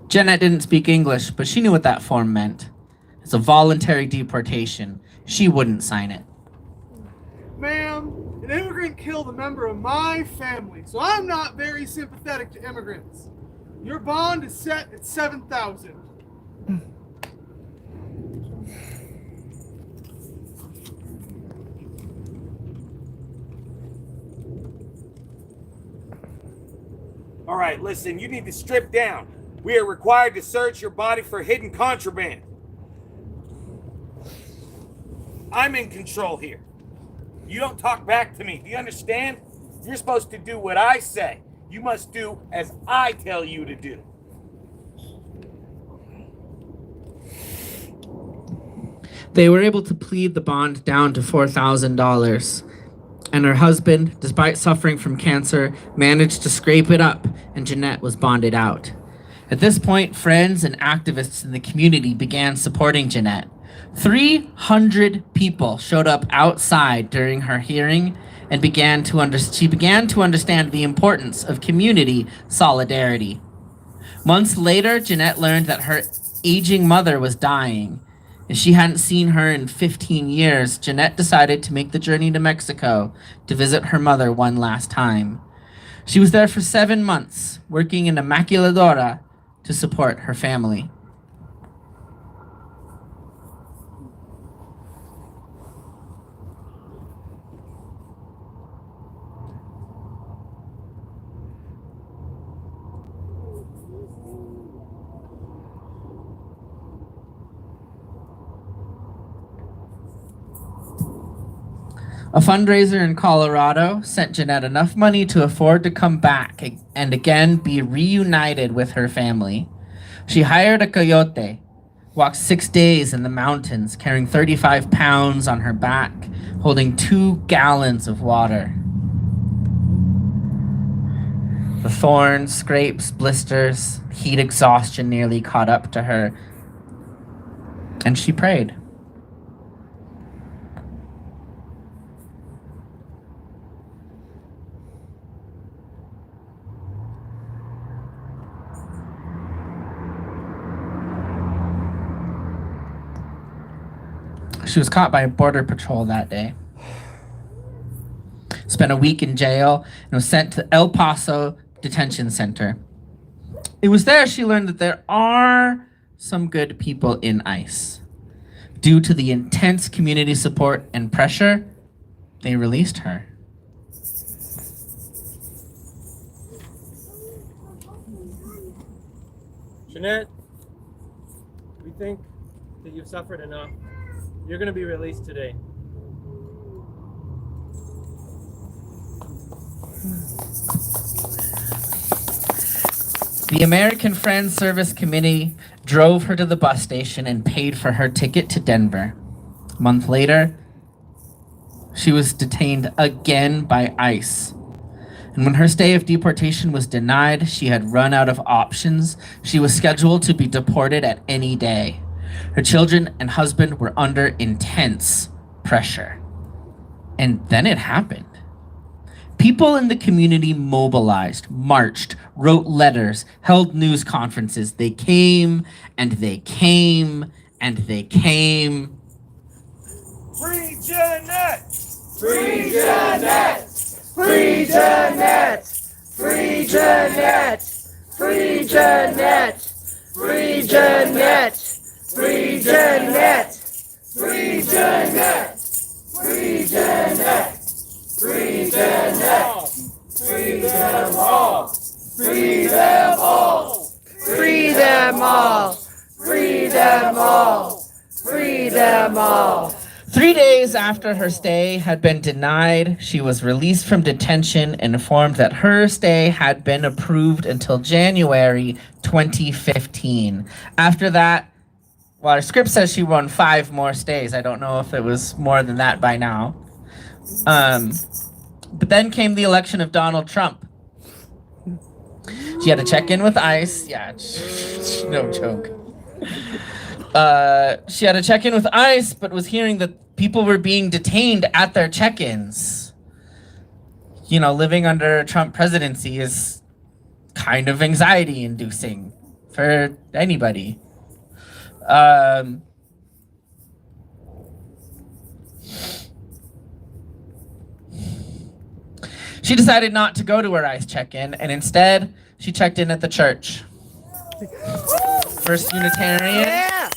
Jeanette didn't speak English, but she knew what that form meant. It's a voluntary deportation. She wouldn't sign it. Ma'am, an immigrant killed a member of my family, so I'm not very sympathetic to immigrants. Your bond is set at $7,000. All right, listen, you need to strip down. We are required to search your body for hidden contraband. I'm in control here. You don't talk back to me. Do you understand? You're supposed to do what I say. You must do as I tell you to do. They were able to plead the bond down to $4,000. And her husband, despite suffering from cancer, managed to scrape it up, and Jeanette was bonded out. At this point, friends and activists in the community began supporting Jeanette. 300 people showed up outside during her hearing and she began to understand the importance of community solidarity. Months later, Jeanette learned that her aging mother was dying. As she hadn't seen her in 15 years, Jeanette decided to make the journey to Mexico to visit her mother one last time. She was there for 7 months, working in a maquiladora to support her family. A fundraiser in Colorado sent Jeanette enough money to afford to come back and again be reunited with her family. She hired a coyote, walked 6 days in the mountains, carrying 35 pounds on her back, holding 2 gallons of water. The thorns, scrapes, blisters, heat exhaustion nearly caught up to her, and she prayed. She was caught by Border Patrol that day. Spent a week in jail and was sent to El Paso Detention Center. It was there she learned that there are some good people in ICE. Due to the intense community support and pressure, they released her. Jeanette, we think that you've suffered enough. You're going to be released today. The American Friends Service Committee drove her to the bus station and paid for her ticket to Denver. A month later, she was detained again by ICE. And when her stay of deportation was denied, she had run out of options. She was scheduled to be deported at any day. Her children and husband were under intense pressure. And then it happened. People in the community mobilized, marched, wrote letters, held news conferences. They came and they came and they came. Free Jeanette! Free Jeanette! Free Jeanette! Free Jeanette! Free Jeanette! Free Jeanette! Free Jeanette! Free Jeanette! Free Jeanette! Free Jeanette! Free them all! Free them all! Free them all! Free them all! Free them all! 3 days after her stay had been denied, she was released from detention and informed that her stay had been approved until January 2015. After that, well, her script says she won 5 more stays. I don't know if it was more than that by now. But then came the election of Donald Trump. She had to check in with ICE. Yeah, no joke. She had to check in with ICE, but was hearing that people were being detained at their check-ins. You know, living under a Trump presidency is kind of anxiety-inducing for anybody. She decided not to go to her ICE check-in, and instead, she checked in at the church. First Unitarian. Yeah.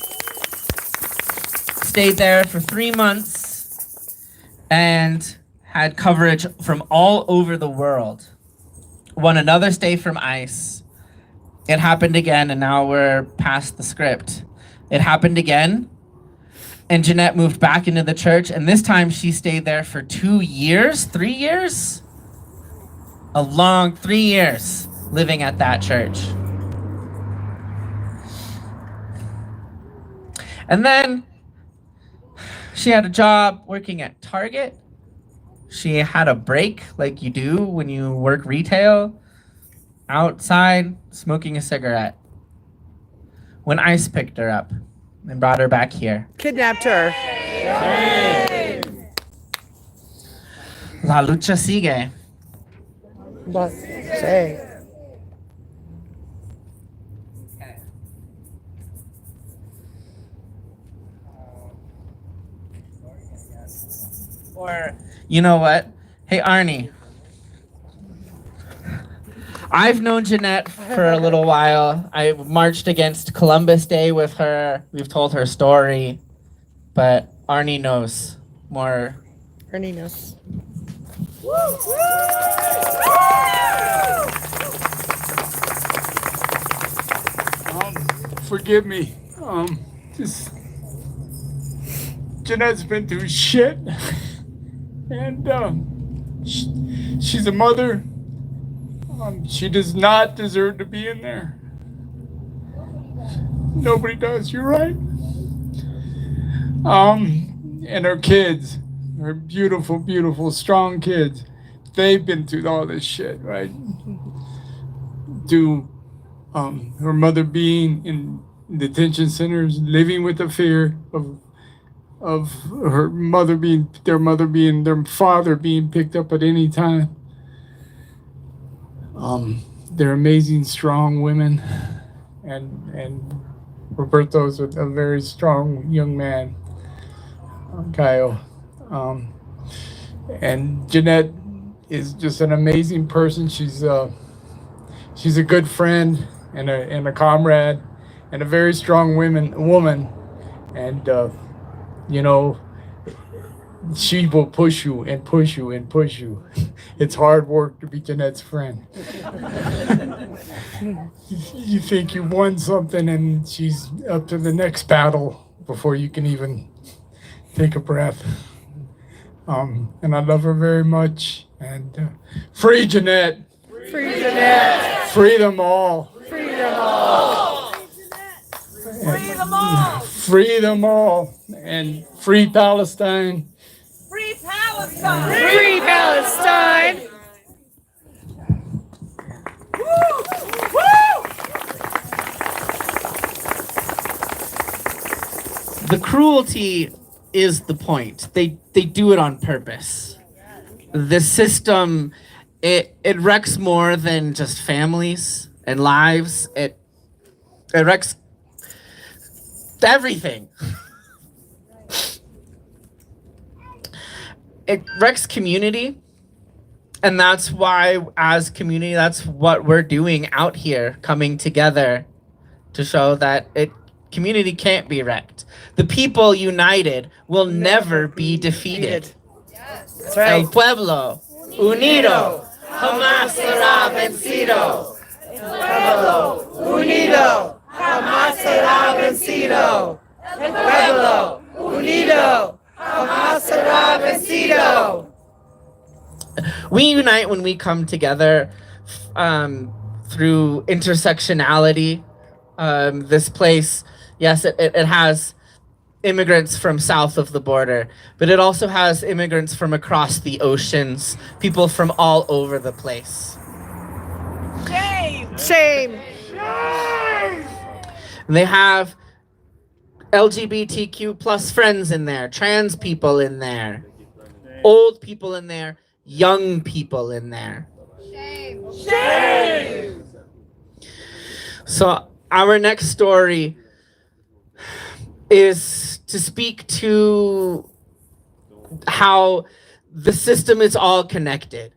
Stayed there for 3 months and had coverage from all over the world. Won another stay from ICE. It happened again, and now we're past the script. It happened again, and Jeanette moved back into the church, and this time she stayed there for 2 years, 3 years? A long 3 years living at that church. And then she had a job working at Target. She had a break like you do when you work retail, outside smoking a cigarette, when ICE picked her up and brought her back here. Kidnapped her. La lucha sigue. But say. Or, you know what? Hey, Arnie. I've known Jeanette for a little while. I marched against Columbus Day with her. We've told her story. But Arnie knows more. Arnie knows. Forgive me. Just Jeanette's been through shit, and she's a mother. She does not deserve to be in there. Nobody does. You're right. And her kids, her beautiful, beautiful, strong kids, they've been through all this shit, right? Her mother being in detention centers, living with the fear of their father being picked up at any time. They're amazing, strong women, and Roberto's a very strong young man, Kyle. And Jeanette is just an amazing person. She's a good friend and a comrade and a very strong woman. And you know, she will push you and push you and push you. It's hard work to be Jeanette's friend. You think you won something, and she's up to the next battle before you can even take a breath. And I love her very much. And free Jeanette. Free Jeanette. Free them all. Free them all. Free them all. Free them all. And free Palestine. Free Palestine. Free Palestine. The cruelty is the point. They do it on purpose. The system, it wrecks more than just families and lives. It wrecks everything. It wrecks community. And that's why, as community, that's what we're doing out here, coming together to show that community can't be wrecked. The people united will never be defeated. That's right. El pueblo unido jamás será vencido. El pueblo unido jamás será vencido. El pueblo unido jamás será vencido. We unite when we come together through intersectionality. This place, yes, it has immigrants from south of the border, but it also has immigrants from across the oceans, people from all over the place. Shame! Shame! They have LGBTQ plus friends in there, trans people in there, old people in there, young people in there. Shame! Shame! So our next story is to speak to how the system is all connected.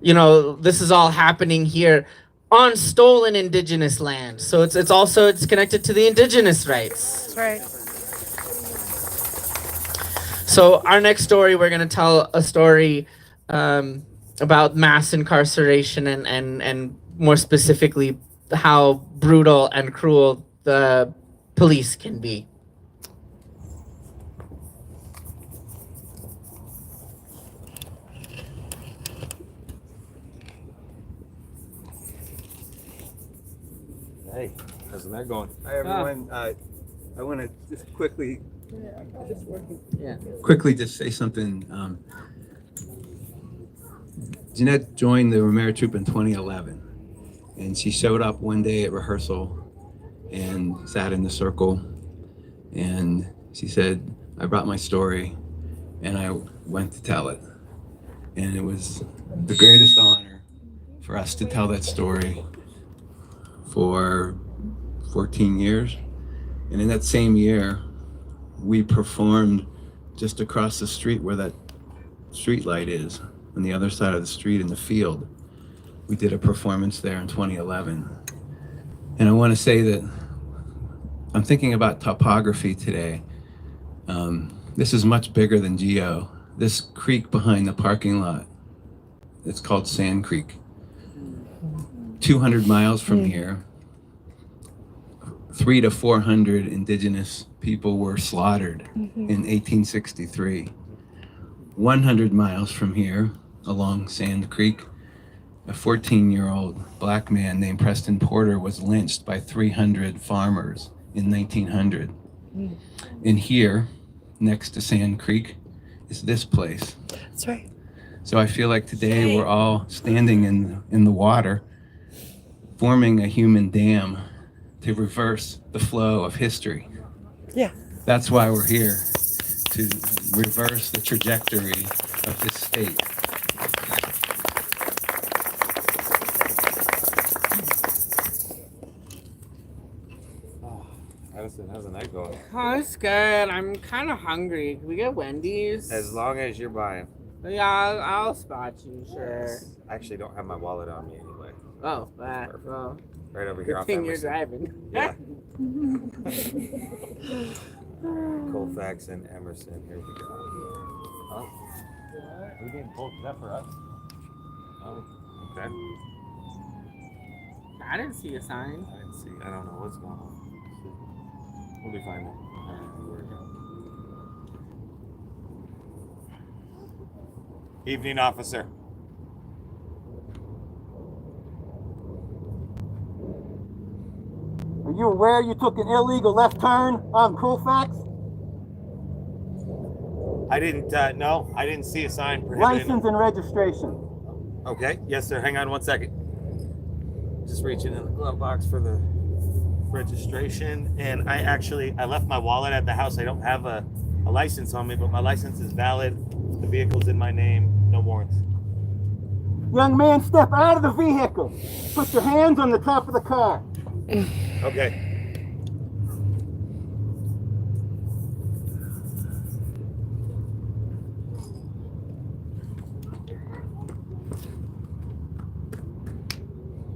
You know, this is all happening here on stolen indigenous land. So it's also connected to the indigenous rights. That's right. So our next story, we're going to tell a story about mass incarceration and more specifically how brutal and cruel the police can be. Hey, how's that going? Hi everyone. I want to just quickly just say something. Jeanette joined the Romero Troop in 2011, and she showed up one day at rehearsal and sat in the circle, and she said, "I brought my story," and I went to tell it, and it was the greatest honor for us to tell that story for 14 years. And in that same year, we performed just across the street where that street light is, on the other side of the street in the field. We did a performance there in 2011. And I want to say that I'm thinking about topography today. This is much bigger than Geo. This creek behind the parking lot, it's called Sand Creek. 200 miles from here, 300 to 400 indigenous people were slaughtered in 1863. 100 miles from here, along Sand Creek, a 14-year-old black man named Preston Porter was lynched by 300 farmers in 1900. And here, next to Sand Creek, is this place. That's right. So I feel like today we're all standing in the water, forming a human dam to reverse the flow of history. Yeah. That's why we're here, to reverse the trajectory of this state. How's the night going? Oh, it's good. I'm kind of hungry. Can we get Wendy's? As long as you're buying. Yeah, I'll spot you, sure. I actually don't have my wallet on me anyway. Oh, that. Well, Right over here. good off thing you're Emerson. driving. Yeah. Colfax and Emerson. Here we go. Oh. We didn't pull that for us. Oh, okay. I didn't see a sign. I didn't see. I don't know what's going on. We'll be fine. Evening, officer. Are you aware you took an illegal left turn on Colfax? I didn't, no, I didn't see a sign prohibiting. License and registration. Okay, yes, sir. Hang on one second. just reaching in the glove box for the registration, and I left my wallet at the house. I don't have a license on me, but my license is valid. The vehicle's in my name, no warrants. Young man, step out of the vehicle. Put your hands on the top of the car. Okay.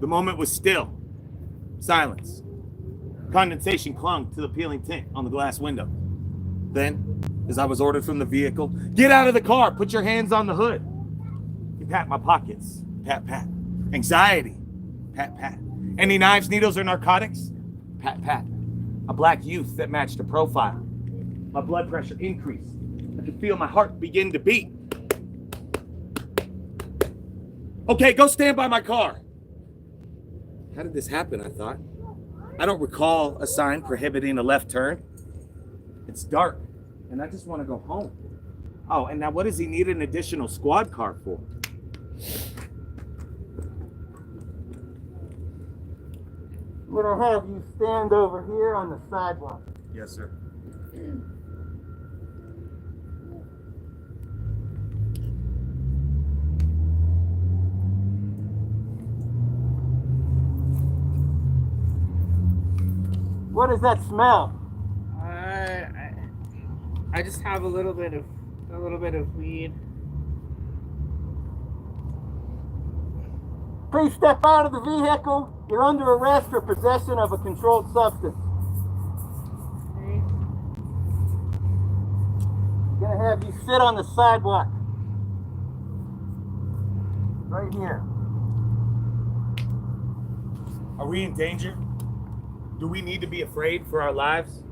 The moment was still. Silence. Condensation clung to the peeling tint on the glass window. Then, as I was ordered from the vehicle, get out of the car, put your hands on the hood. He pat my pockets. Pat, pat. Anxiety. Pat, pat. Any knives, needles, or narcotics? Pat, pat. A black youth that matched the profile. My blood pressure increased. I could feel my heart begin to beat. Okay, go stand by my car. How did this happen, I thought? I don't recall a sign prohibiting a left turn. It's dark, and I just want to go home. Oh, and now what does he need an additional squad car for? I'm gonna have you stand over here on the sidewalk. Yes, sir. What does that smell? I just have a little bit of weed. Please step out of the vehicle. You're under arrest for possession of a controlled substance. I'm gonna have you sit on the sidewalk. Right here. Are we in danger? Do we need to be afraid for our lives?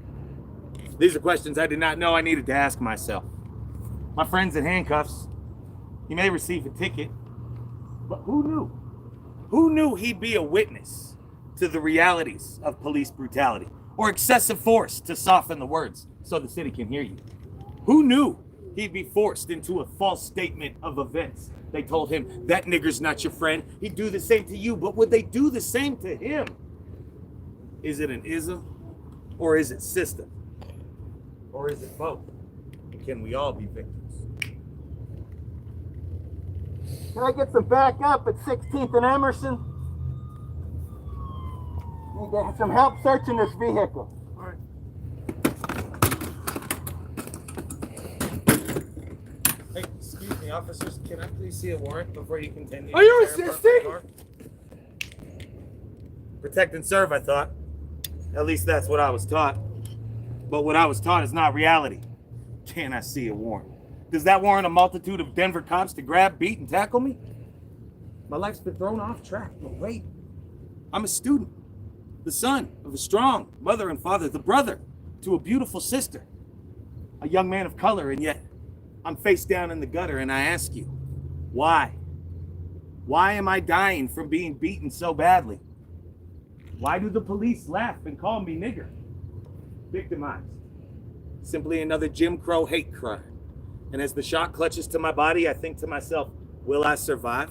These are questions I did not know I needed to ask myself. My friend's in handcuffs. He may receive a ticket, but who knew? Who knew he'd be a witness to the realities of police brutality or excessive force to soften the words so the city can hear you? Who knew he'd be forced into a false statement of events? They told him, that nigger's not your friend. He'd do the same to you, but would they do the same to him? Is it an ism or is it system? Or is it both? And can we all be victims? Can I get some backup at 16th and Emerson? Need to have some help searching this vehicle. All right. Hey, excuse me, officers. Can I please see a warrant before you continue? Are you resisting? Protect and serve, I thought. At least that's what I was taught. But what I was taught is not reality. Can I see a warrant? Does that warrant a multitude of Denver cops to grab, beat, and tackle me? My life's been thrown off track, but wait. I'm a student. The son of a strong mother and father, the brother to a beautiful sister. A young man of color, and yet I'm face down in the gutter, and I ask you, why? Why am I dying from being beaten so badly? Why do the police laugh and call me nigger? Victimized. Simply another Jim Crow hate crime. And as the shock clutches to my body, I think to myself, will I survive?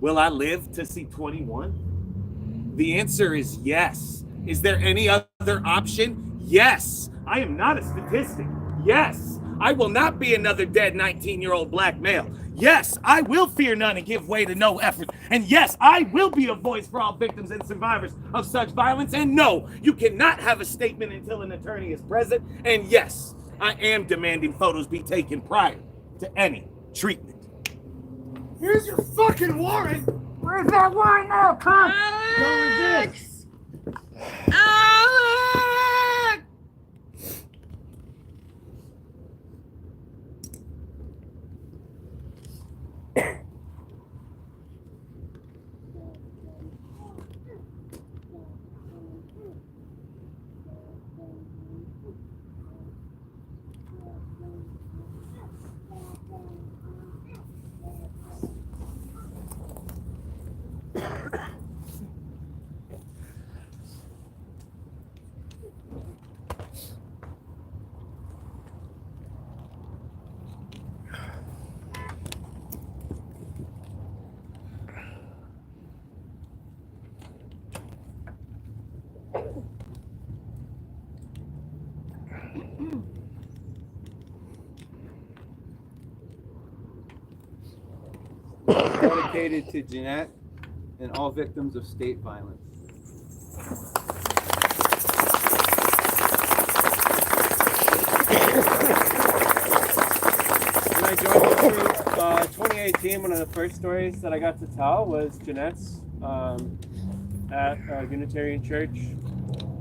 Will I live to see 21? The answer is yes. Is there any other option? Yes. I am not a statistic. Yes. I will not be another dead 19-year-old black male. Yes, I will fear none and give way to no effort. And yes, I will be a voice for all victims and survivors of such violence. And no, you cannot have a statement until an attorney is present. And yes, I am demanding photos be taken prior to any treatment. Here's your fucking warrant. Where's that warrant now, cop? Don't resist. dedicated to Jeanette and all victims of state violence. When I joined the troop, 2018, one of the first stories that I got to tell was Jeanette's at a Unitarian Church.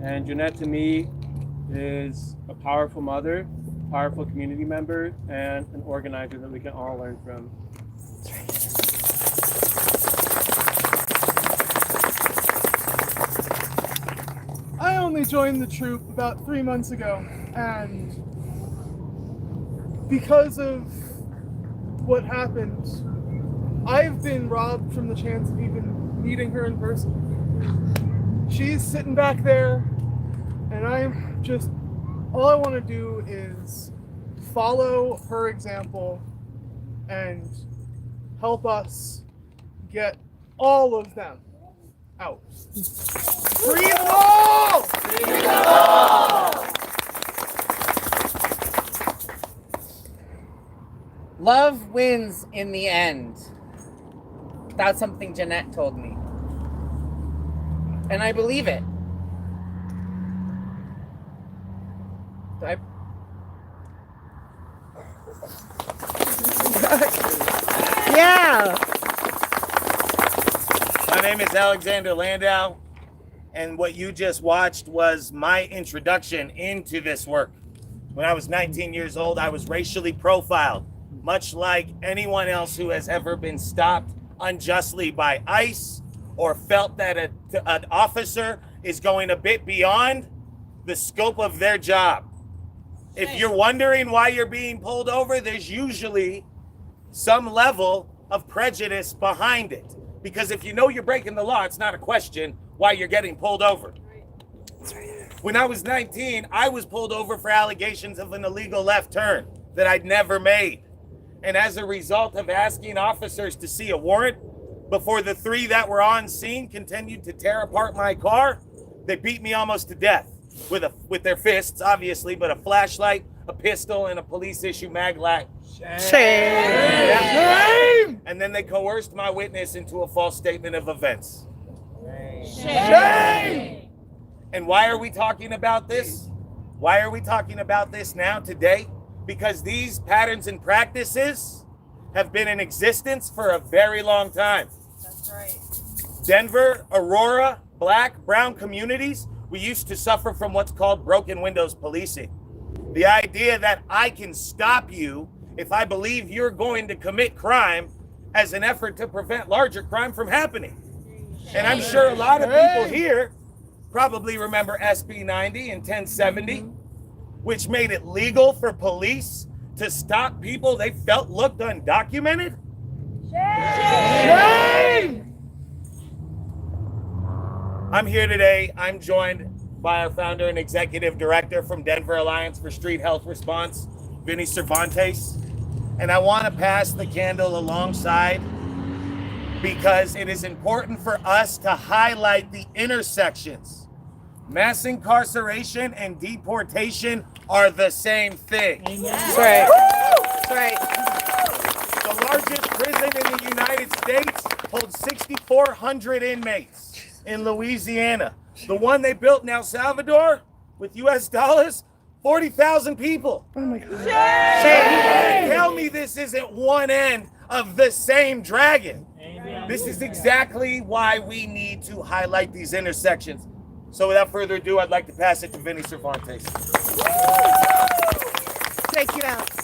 And Jeanette, to me, is a powerful mother, powerful community member, and an organizer that we can all learn from. I only joined the troop about 3 months ago, and because of what happened, I've been robbed from the chance of even meeting her in person. She's sitting back there, and I'm just, all I want to do is follow her example and help us get all of them out. Free them all! Free them all! Love wins in the end. That's something Jeanette told me. And I believe it. Yeah. My name is Alexander Landau, and what you just watched was my introduction into this work. When I was 19 years old, I was racially profiled, much like anyone else who has ever been stopped unjustly by ICE or felt that an officer is going a bit beyond the scope of their job. If you're wondering why you're being pulled over, there's usually some level of prejudice behind it. Because if you know you're breaking the law, it's not a question why you're getting pulled over. When I was 19, I was pulled over for allegations of an illegal left turn that I'd never made. And as a result of asking officers to see a warrant, before the 3 that were on scene continued to tear apart my car, they beat me almost to death with their fists, obviously, but a flashlight, a pistol, and a police issue mag-light. Shame! And then they coerced my witness into a false statement of events. Shame! And why are we talking about this? Why are we talking about this now, today? Because these patterns and practices have been in existence for a very long time. That's right. Denver, Aurora, Black, brown communities, we used to suffer from what's called broken windows policing. The idea that I can stop you if I believe you're going to commit crime as an effort to prevent larger crime from happening. And I'm sure a lot of people here probably remember SB 90 and 1070, which made it legal for police to stop people they felt looked undocumented. Shame! I'm here today. I'm joined by our founder and executive director from Denver Alliance for Street Health Response, Vinny Cervantes. And I want to pass the candle alongside because it is important for us to highlight the intersections. Mass incarceration and deportation are the same thing. That's right. That's right. The largest prison in the United States holds 6,400 inmates. In Louisiana, the one they built in El Salvador with US dollars, 40,000 people. Oh my God. Tell me this isn't one end of the same dragon. This is exactly why we need to highlight these intersections. So without further ado, I'd like to pass it to Vinny Cervantes. Thank you, Alex.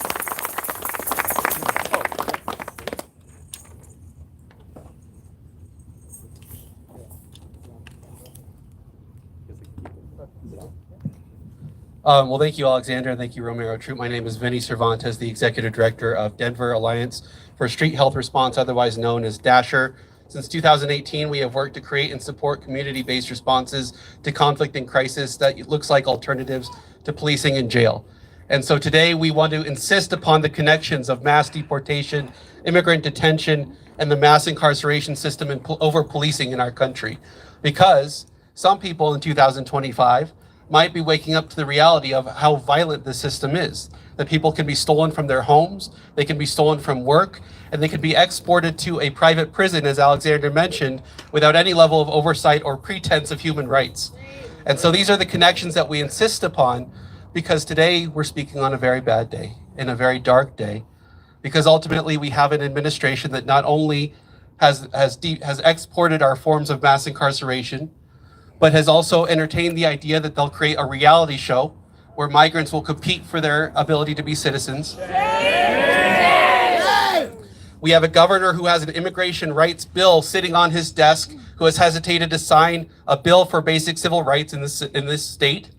Well, thank you, Alexander, and thank you, Romero Troop. My name is Vinny Cervantes, the Executive Director of Denver Alliance for Street Health Response, otherwise known as DASHER. Since 2018, we have worked to create and support community-based responses to conflict and crisis that looks like alternatives to policing and jail. And so today we want to insist upon the connections of mass deportation, immigrant detention, and the mass incarceration system and over-policing in our country. Because some people in 2025 might be waking up to the reality of how violent this system is. That people can be stolen from their homes, they can be stolen from work, and they can be exported to a private prison, as Alexander mentioned, without any level of oversight or pretense of human rights. And so these are the connections that we insist upon, because today we're speaking on a very bad day, and a very dark day, because ultimately we have an administration that not only has exported our forms of mass incarceration, but has also entertained the idea that they'll create a reality show where migrants will compete for their ability to be citizens. We have a governor who has an immigration rights bill sitting on his desk, who has hesitated to sign a bill for basic civil rights in this state.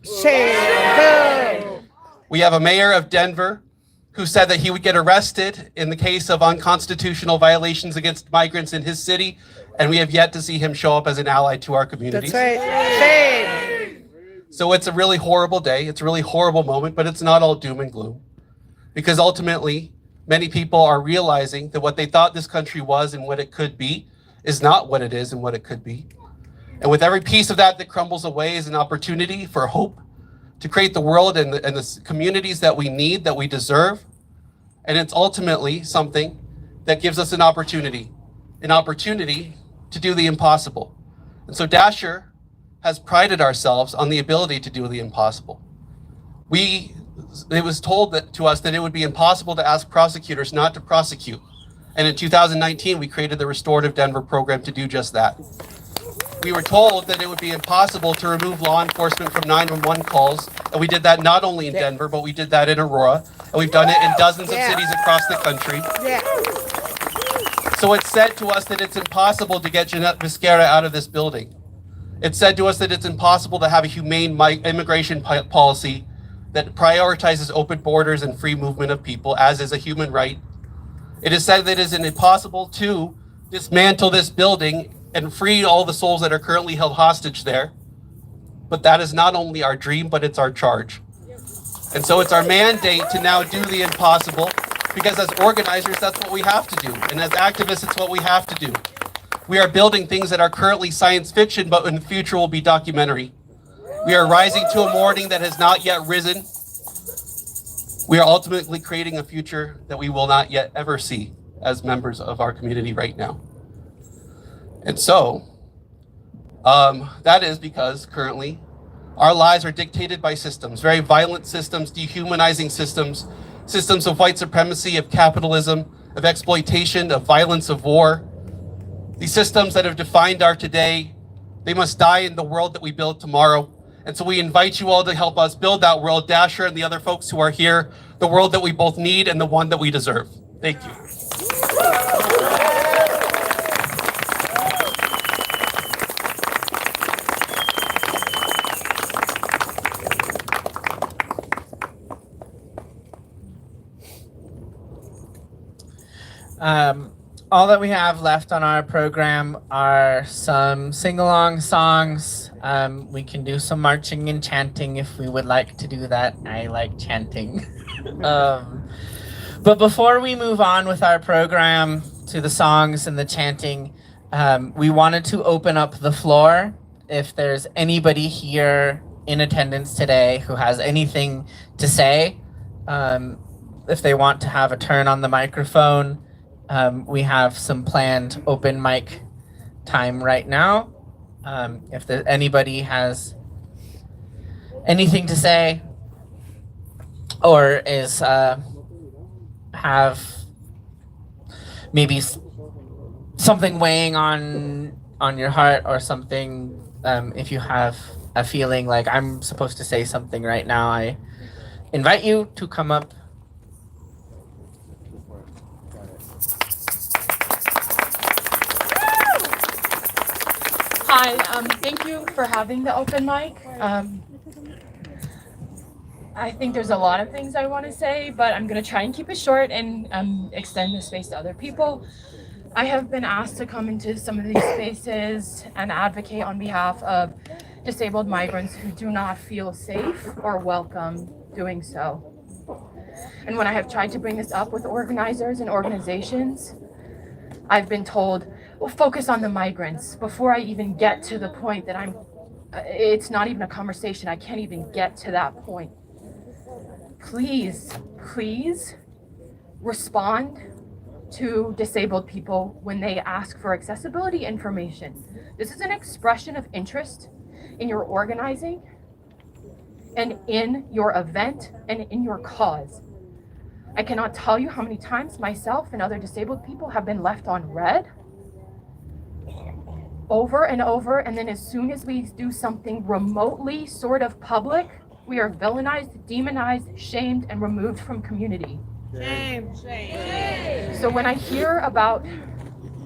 We have a mayor of Denver who said that he would get arrested in the case of unconstitutional violations against migrants in his city, and we have yet to see him show up as an ally to our communities. That's right. Shame. So it's a really horrible day. It's a really horrible moment, but it's not all doom and gloom. Because ultimately, many people are realizing that what they thought this country was and what it could be is not what it is and what it could be. And with every piece of that crumbles away is an opportunity for hope to create the world and the communities that we need, that we deserve. And it's ultimately something that gives us an opportunity to do the impossible. And so Dasher has prided ourselves on the ability to do the impossible. It was told to us that it would be impossible to ask prosecutors not to prosecute. And in 2019, we created the Restorative Denver program to do just that. We were told that it would be impossible to remove law enforcement from 911 calls. And we did that not only in Denver, but we did that in Aurora. And we've done it in dozens of cities across the country. So it's said to us that it's impossible to get Jeanette Viscara out of this building. It's said to us that it's impossible to have a humane immigration policy that prioritizes open borders and free movement of people, as is a human right. It is said that it is impossible to dismantle this building and free all the souls that are currently held hostage there. But that is not only our dream, but it's our charge. And so it's our mandate to now do the impossible, because as organizers, that's what we have to do. And as activists, it's what we have to do. We are building things that are currently science fiction, but in the future will be documentary. We are rising to a morning that has not yet risen. We are ultimately creating a future that we will not yet ever see as members of our community right now. And so, that is because currently our lives are dictated by systems, very violent systems, dehumanizing systems, systems of white supremacy, of capitalism, of exploitation, of violence, of war. These systems that have defined our today, they must die in the world that we build tomorrow. And so we invite you all to help us build that world, Dasher and the other folks who are here, the world that we both need and the one that we deserve. Thank you. All that we have left on our program are some sing-along songs. We can do some marching and chanting if we would like to do that. I like chanting. But before we move on with our program to the songs and the chanting, we wanted to open up the floor. If there's anybody here in attendance today who has anything to say, if they want to have a turn on the microphone, we have some planned open mic time right now. If anybody has anything to say or is have maybe something weighing on your heart or something, if you have a feeling like I'm supposed to say something right now, I invite you to come up. Hi, thank you for having the open mic. I think there's a lot of things I want to say, but I'm going to try and keep it short and extend the space to other people. I have been asked to come into some of these spaces and advocate on behalf of disabled migrants who do not feel safe or welcome doing so. And when I have tried to bring this up with organizers and organizations, I've been told, well, focus on the migrants before I even get to the point that I'm it's not even a conversation. I can't even get to that point. Please, please respond to disabled people when they ask for accessibility information. This is an expression of interest in your organizing and in your event and in your cause. I cannot tell you how many times myself and other disabled people have been left on red over and over, and then as soon as we do something remotely sort of public, we are villainized, demonized, shamed, and removed from community. Shame. Shame. So when I hear about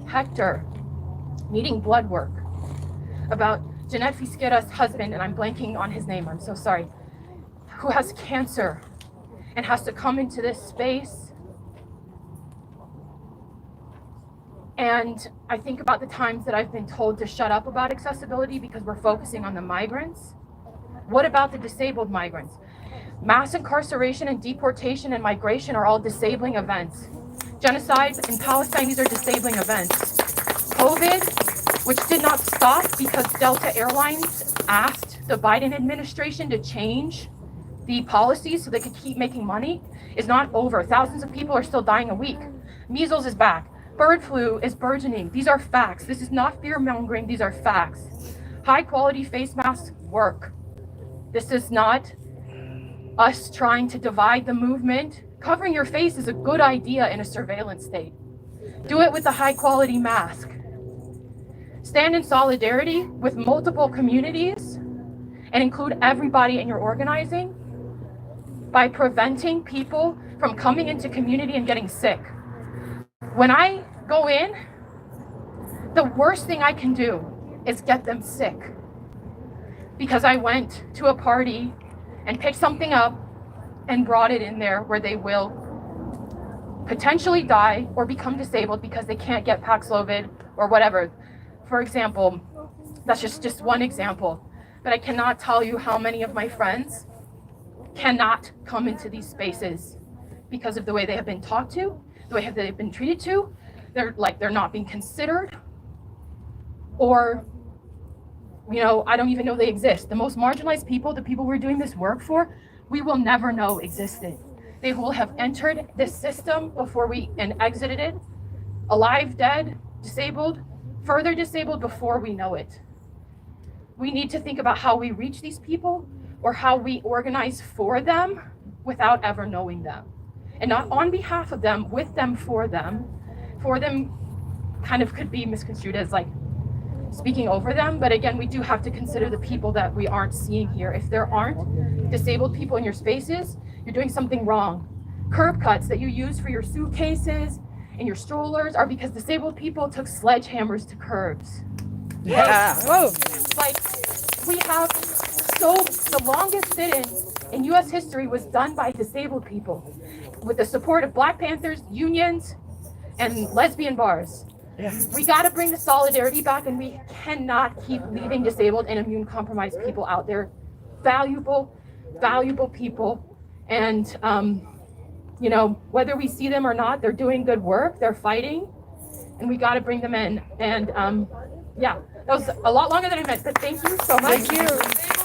Hector needing blood work, about Jeanette Fisquera's husband, and I'm blanking on his name, I'm so sorry, who has cancer and has to come into this space, and I think about the times that I've been told to shut up about accessibility because we're focusing on the migrants. What about the disabled migrants? Mass incarceration and deportation and migration are all disabling events. Genocide in Palestine, these are disabling events. COVID, which did not stop because Delta Airlines asked the Biden administration to change the policies so they could keep making money, is not over. Thousands of people are still dying a week. Measles is back. Bird flu is burgeoning. These are facts. This is not fear mongering. These are facts. High quality face masks work. This is not us trying to divide the movement. Covering your face is a good idea in a surveillance state. Do it with a high quality mask. Stand in solidarity with multiple communities and include everybody in your organizing by preventing people from coming into community and getting sick. When I go in, the worst thing I can do is get them sick because I went to a party and picked something up and brought it in there where they will potentially die or become disabled because they can't get Paxlovid or whatever. For example, that's just one example, but I cannot tell you how many of my friends cannot come into these spaces because of the way they have been talked to, the way they've been treated to. They're not being considered, or, I don't even know they exist. The most marginalized people, the people we're doing this work for, we will never know existed. They will have entered this system before and exited it, alive, dead, disabled, further disabled before we know it. We need to think about how we reach these people or how we organize for them without ever knowing them. And not on behalf of them, with them, for them. For them kind of could be misconstrued as like speaking over them. But again, we do have to consider the people that we aren't seeing here. If there aren't disabled people in your spaces, you're doing something wrong. Curb cuts that you use for your suitcases and your strollers are because disabled people took sledgehammers to curbs. Yeah. Whoa. Like, we have the longest sit-in in US history was done by disabled people with the support of Black Panthers, unions, and lesbian bars. Yeah. We got to bring the solidarity back, and we cannot keep leaving disabled and immune compromised people out there. Valuable people. And, whether we see them or not, they're doing good work, they're fighting, and we got to bring them in. And that was a lot longer than I meant, but thank you so much. Thank you.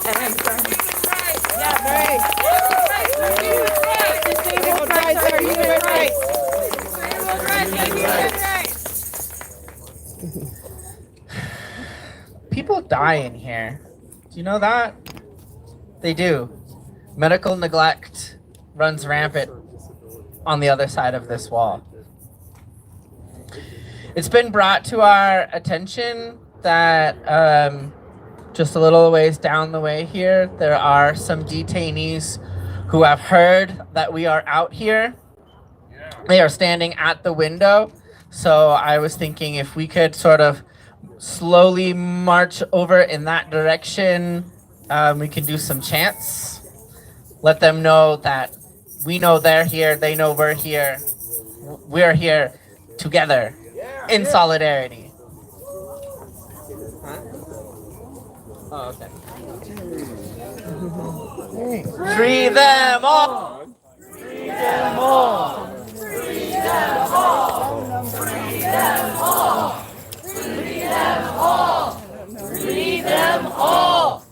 And, Disabled rights are human rights. People die in here. Do you know that? They do. Medical neglect runs rampant on the other side of this wall. It's been brought to our attention that just a little ways down the way here, there are some detainees who have heard that we are out here. They are standing at the window. So I was thinking if we could sort of slowly march over in that direction, we can do some chants. Let them know that we know they're here, they know we're here. We're here together in solidarity. Oh, okay. Free them all! Free them all! Free them all! Free them all! Free them all! Free them all!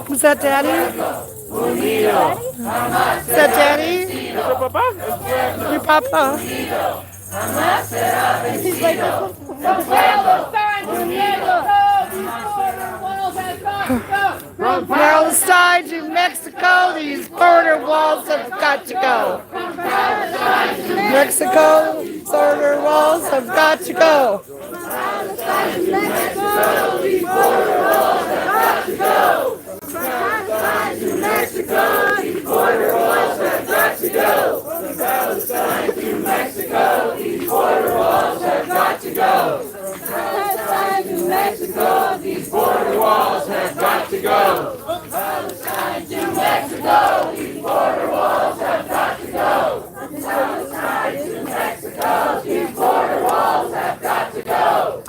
Was that Daddy? Is that Daddy? Your Papa? He's like, Palestine to Mexico, these border walls have got to go. Mexico, border walls have got to go. Palestine to Mexico, these border walls have got to go. Palestine to Mexico, these border walls have got to go. Palestine to Mexico, these border walls have got to go. Palestine to Mexico, these border walls have got to go. Palestine to Mexico, these border walls have got to go. Palestine to Mexico, these border walls have got to go.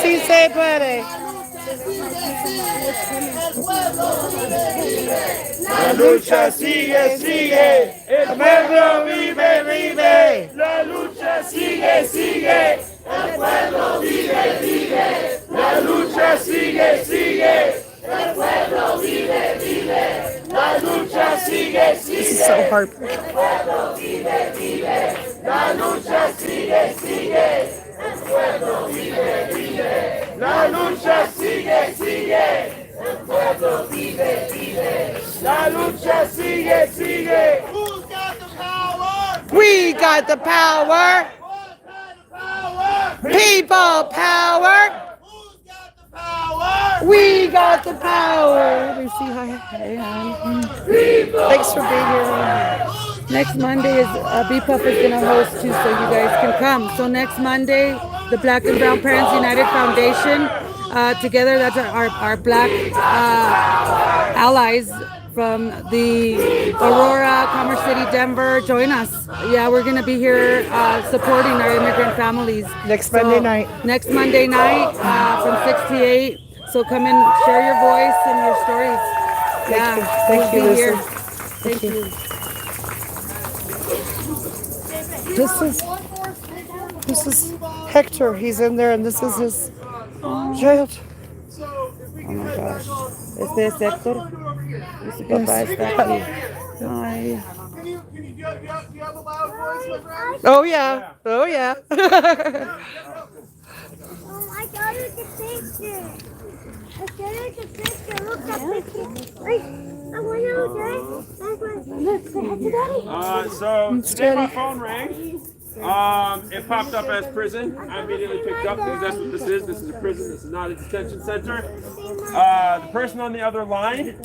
Si se puede. La lucha sigue, sigue. El pueblo vive, vive. La lucha sigue, sigue. El pueblo vive, vive. La lucha sigue, sigue. El pueblo vive, vive. La lucha sigue, sigue. This is so heartbreaking. El pueblo vive, vive. La lucha sigue, sigue. El pueblo vive, vive. La lucha sigue, sigue. El pueblo vive, vive. La lucha sigue, sigue. Who's got the power? We got the power. People power. We got the power. Let me see. Hi. Thanks for being here. Next Monday is BPUF is gonna host too, so you guys can come. So next Monday, the Black and Brown Parents United Foundation, together, that's our Black allies from the Aurora, Commerce City, Denver. Join us. Yeah, we're gonna be here supporting our immigrant families. Monday night. Next Monday night from 6 to 8. So come and share your voice and your stories. Yeah, Thank you, we'll be Lucy. here. Thank you. This is Hector. He's in there, and this is his child. Oh my gosh. Este es Héctor. Y su papá está aquí. Hi. Can you do you have a loud voice, my friend? Oh yeah. Oh yeah. Oh, I got it the picture. I got it the picture. Look at the picture. Wait, I want to look, say hi to Daddy. So then my phone rang. It popped up as prison. I immediately picked up because that's what this is. This is a prison. This is not a detention center. The person on the other line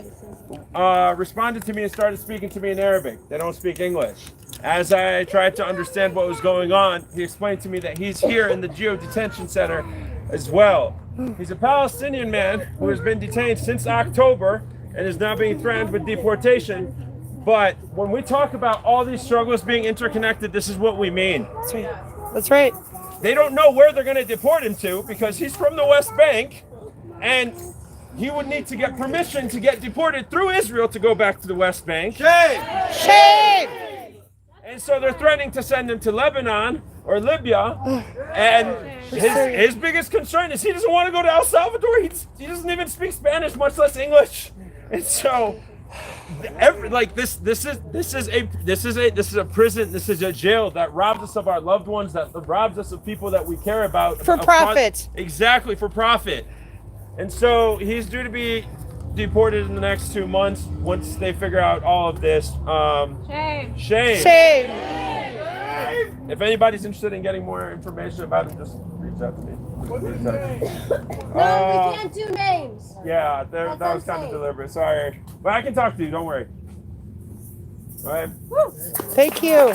responded to me and started speaking to me in Arabic. They don't speak English. As I tried to understand what was going on, he explained to me that he's here in the Geo Detention Center as well. He's a Palestinian man who has been detained since October and is now being threatened with deportation. But when we talk about all these struggles being interconnected, this is what we mean. That's right. That's right. They don't know where they're going to deport him to because he's from the West Bank, and he would need to get permission to get deported through Israel to go back to the West Bank. Shame! Shame! And so they're threatening to send him to Lebanon or Libya. And his biggest concern is he doesn't want to go to El Salvador. He doesn't even speak Spanish, much less English. And so this is a prison, this is a jail that robs us of our loved ones, that robs us of people that we care about. For profit. Exactly, for profit. And so he's due to be deported in the next 2 months once they figure out all of this. Shame. Shame. If anybody's interested in getting more information about it, just reach out to me. No, we can't do names. Yeah, that was kind of deliberate. Sorry. But I can talk to you. Don't worry. All right. Thank you.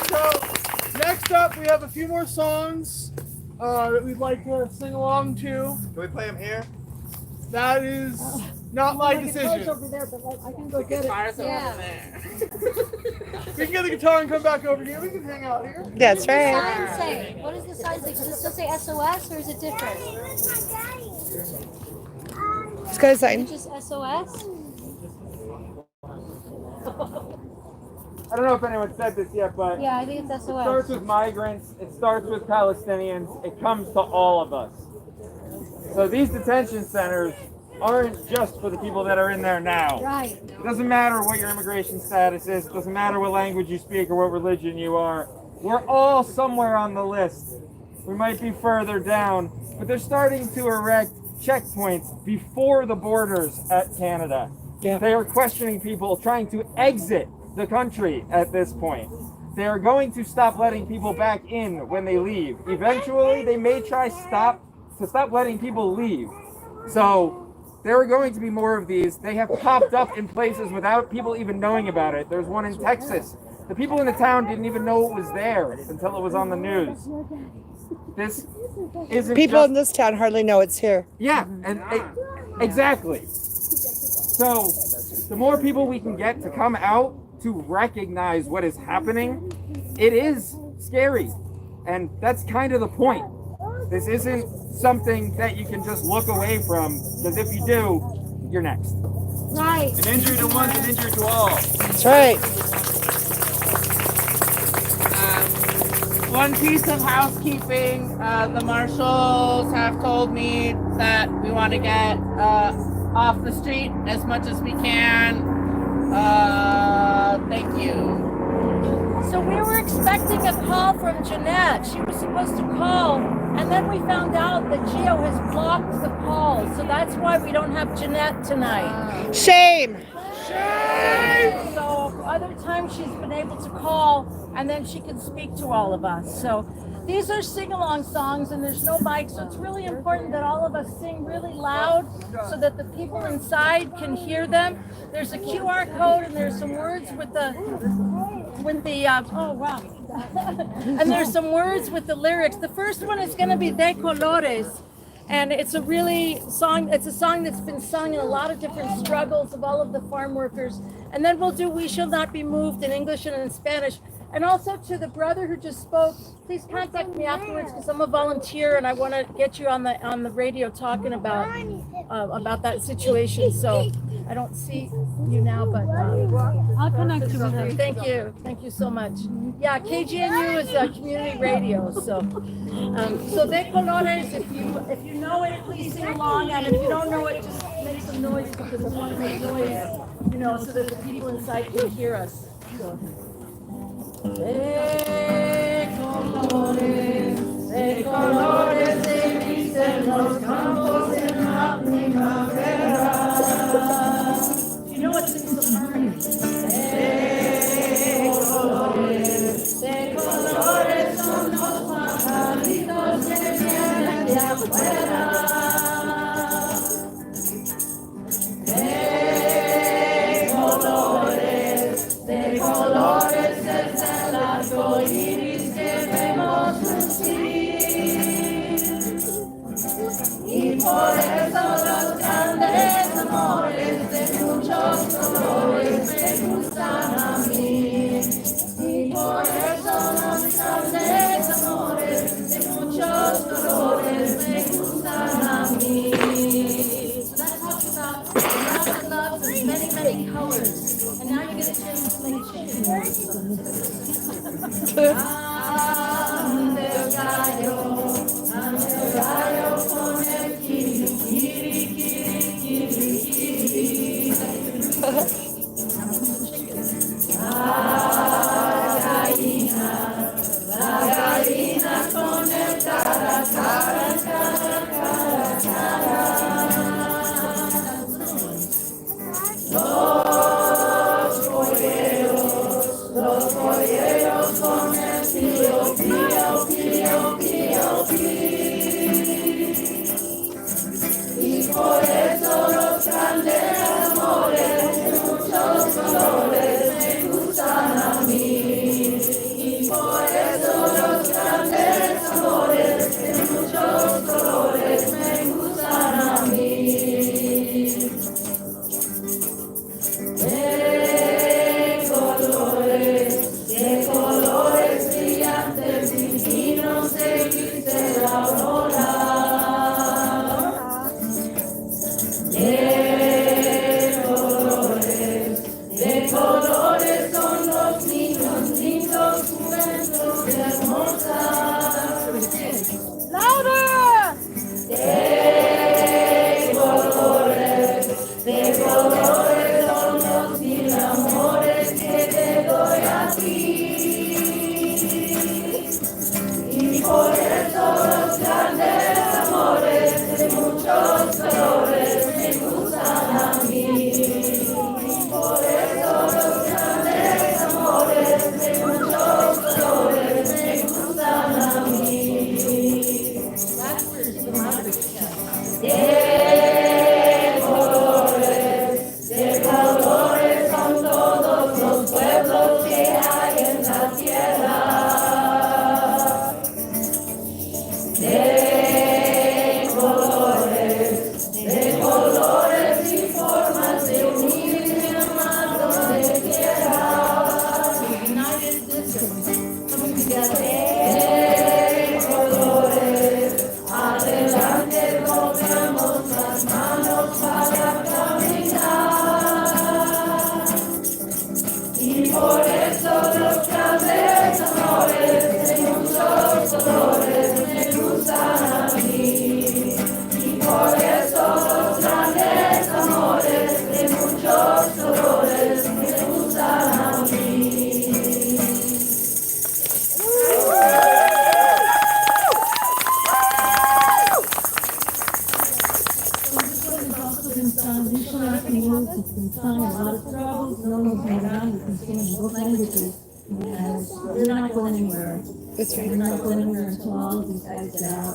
So, next up, we have a few more songs that we'd like to sing along to. Can we play them here? That is not my decision. Over there, but I can go get it. Yeah. We can get the guitar and come back over here. We can hang out here. That's right. What does the sign say? What does the sign say? Does it still say SOS or is it different? It's got a sign. Is it just SOS? I don't know if anyone said this yet, but Yeah, I think it's it starts SOS. with migrants, it starts with Palestinians, it comes to all of us. So these detention centers aren't just for the people that are in there now. Right. It doesn't matter what your immigration status is, it doesn't matter what language you speak or what religion you are. We're all somewhere on the list. We might be further down, but they're starting to erect checkpoints before the borders at Canada. Yeah. They are questioning people trying to exit the country at this point. They are going to stop letting people back in when they leave. Eventually, they may try to stop letting people leave. So there are going to be more of these. They have popped up in places without people even knowing about it. There's one in Texas. The people in the town didn't even know it was there until it was on the news. This isn't People just, in this town hardly know it's here. yeah, and exactly. So the more people we can get to come out to recognize what is happening, it is scary. And that's kind of the point. This isn't something that you can just look away from, because if you do, you're next. Right. An injury to one is an injury to all. That's right. One piece of housekeeping, the marshals have told me that we want to get off the street as much as we can. Thank you. So we were expecting a call from Jeanette. She was supposed to call, and then we found out that Geo has blocked the call. So that's why we don't have Jeanette tonight. Shame. Shame! So other times she's been able to call, and then she can speak to all of us. So these are sing-along songs, and there's no mic, so it's really important that all of us sing really loud so that the people inside can hear them. There's a QR code, and there's some words with the oh wow. And there's some words with the lyrics. The first one is going to be De Colores. And it's a song that's been sung in a lot of different struggles of all of the farm workers. And then we'll do We Shall Not Be Moved in English and in Spanish. And also to the brother who just spoke, please contact me afterwards because I'm a volunteer and I want to get you on the radio talking about that situation. So I don't see you now, but I'll connect you with her. Thank you so much. Yeah, KGNU is a community radio. So De Colores, if you know it, please sing along, and if you don't know it, just make some noise because I want to make noise, so that the people inside can hear us. So. De colores se visten los campos en la primavera. You know what's in the harmony? De colores son los pajaritos que vienen de afuera. De colores es el arco iris que vemos lucir. Y por eso los grandes amores de muchos colores me gustan a mí. Y por eso los grandes amores de muchos colores me gustan a mí. So that talks about the rapid love of many, many colors. And now you get a chance to make chicken. Ande gallo con el kiri, kiri, kiri, kiri, kiri. La gallina con el cara, cara, cara, cara, cara. Los polleros con el pío, pío, pío, pío, pío. Y por eso los grandes amores de muchos colores me gustan a mí. Y por eso los grandes amores de muchos colores me gustan a mí. De colores brillantes, divinos, se viste la aurora. De colores son los niños, lindos, juventud hermosa. ¡Louder! De colores son los mil amores que te doy a ti. Y por eso los grandes amores de muchos colores me gustan a mí. Y por eso los grandes amores de muchos colores me gustan a mí. De colores son todos los pueblos que hay en la tierra. De colores y formas de unir mi amado de tierra. United District, coming together. De colores, adelante pongamos las manos para caminar. Y por eso los grandes amores de muchos colores me gustan a mí. Y por eso los grandes amores de muchos colores me gustan a mí. We're not going anywhere. That's right. We're not going anywhere until all of these guys get out.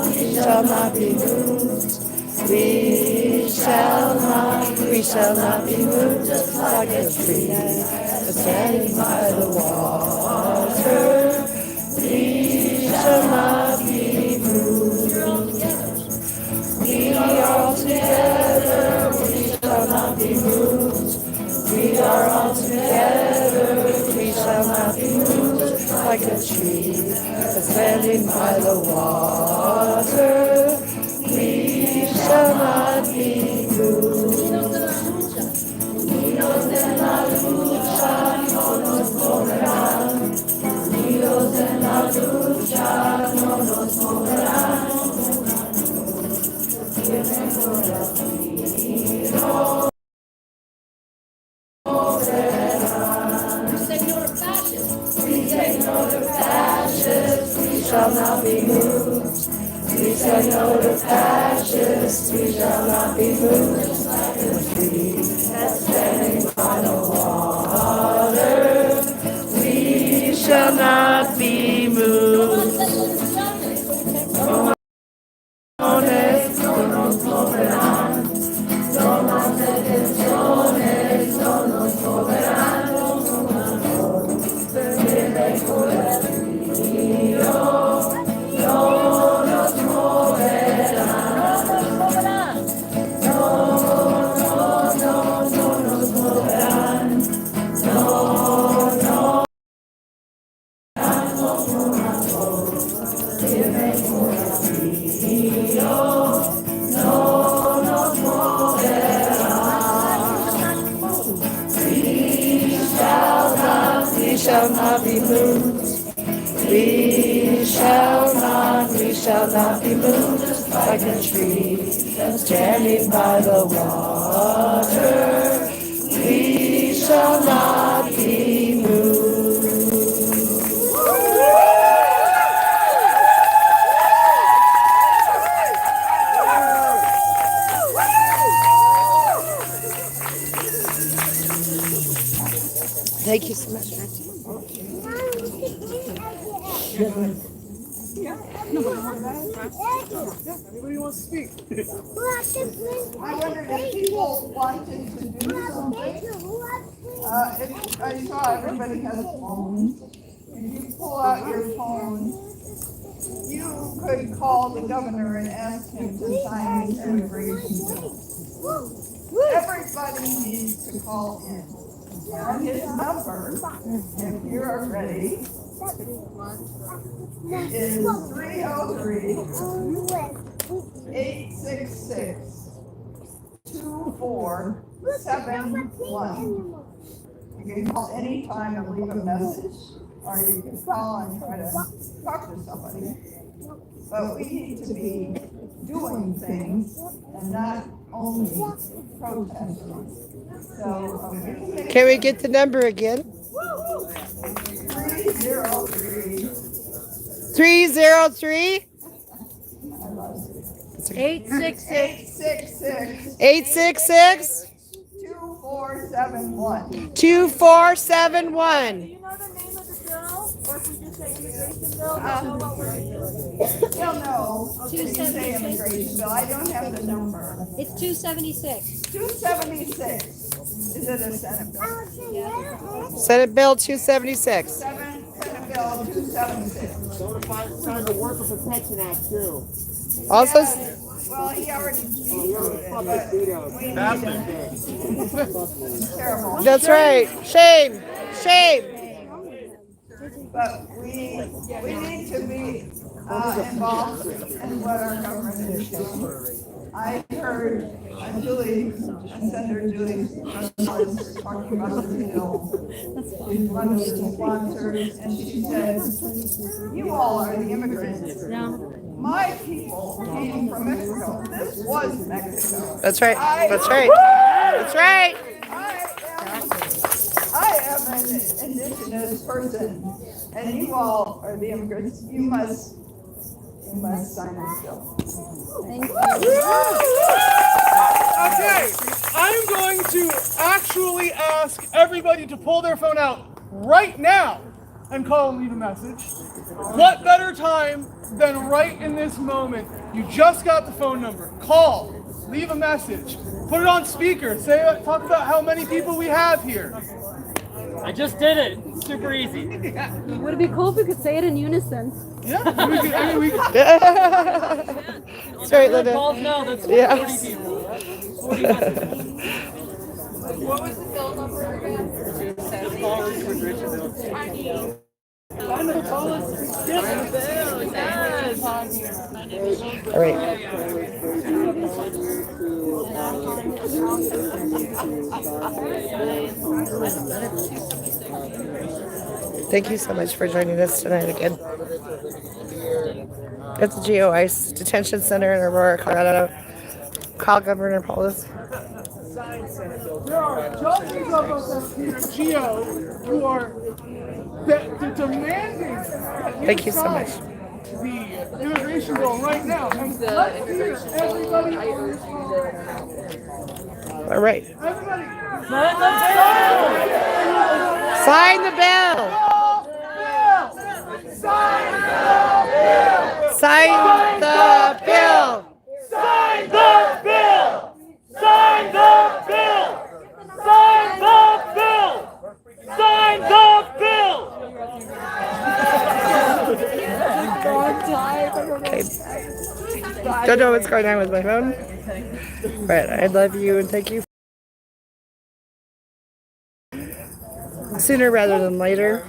We shall not be moved. We shall not be moved, just like a tree standing by the water. We shall not be moved. We are all together, we shall not be moved. We are all together, we shall not be moved, like a tree standing by the water. We shall not be moved. Unidos en la lucha, no nos moverán. Unidos en la lucha, no nos moverán. We take note of fascists, we shall not be moved. We take note of fascists, we shall not be moved. Just like a tree that's standing by the water, we shall not be moved. No nos moverán, no las detenciones, no nos moverán. No nos moverán. No nos moverán. We shall not be moved. We shall not be moved, just like a tree standing by the water. We shall not be moved. Thank you so much. Anybody wants to speak? I wondered if people wanted to do something. If I saw everybody has phones. If you pull out your phone, you could call the governor and ask him to sign his immigration bill. Everybody needs to call in. And his number, if you're ready, is 303-866-2471. You can call anytime and leave a message, or you can call and try to talk to somebody. But we need to be doing things and not only protesting. So, Can we get the number again? 303 866 2471. 2471. Do you know the name of the bill? Or if we just say immigration bill, they'll know. Okay, you say immigration bill. I don't have the number. It's 276. 276. Is it a Senate bill? Senate Bill 276. Senate Bill 276. Sign the Worker Protection Act too. Also, Well, he already vetoed it, but we need it. Terrible. that's right. Shame. Shame. But we need to be involved in what our government is doing. I heard Senator Julie was talking about the bill with one of the sponsors, and she said, "You all are the immigrants. My people came from Mexico. This was Mexico." That's right. That's right. That's right. I am an indigenous person, and you all are the immigrants. You must sign this bill. Thank you. Okay, I'm going to actually ask everybody to pull their phone out right now and call and leave a message. What better time than right in this moment? You just got the phone number. Call, leave a message, put it on speaker, talk about how many people we have here. I just did it. It's super easy. Would it be cool if we could say it in unison? Yeah, we could. That's right, Linda. No, that's 40 people. 40 What was the bill number again? All right. Thank you so much for joining us tonight again. At the Geo ICE Detention Center in Aurora, Colorado. Call Governor Paulus. There are dozens of us here at Geo who are demanding that Thank you so much. the immigration bill right now. And let's hear everybody on this call right now. All right. Everybody, sign the bill. Sign the bill. Sign the bill. Sign the bill! Sign the bill! Sign the bill! Sign the bill! Okay. Don't know what's going on with my phone, but I love you and thank you. Sooner rather than later,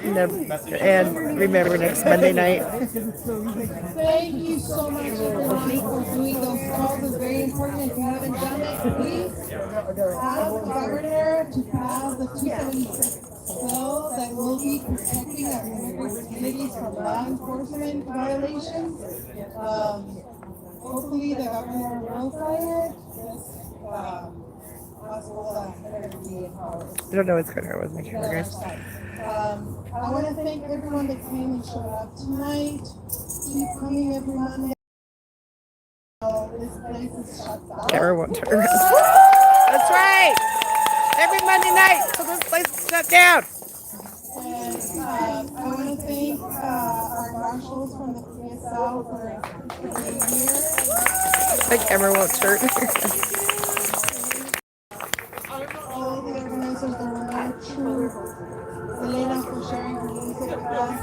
and remember next Monday night. Thank you so much everybody for doing those calls. It's very important. If you haven't done it, please ask the governor to pass the 276 bill that will be protecting our immigrant communities from law enforcement violations. Hopefully the governor will sign it. I don't know what's going on with my camera, guys. I want to thank everyone that came and showed up tonight. Keep coming every Monday. This place is shut down. Camera won't turn around. That's right. Every Monday night, so this place is shut down. And I want to thank our marshals from the PSL for being here. My camera won't turn. All the organizers that were there, true. Elena for sharing her music with us.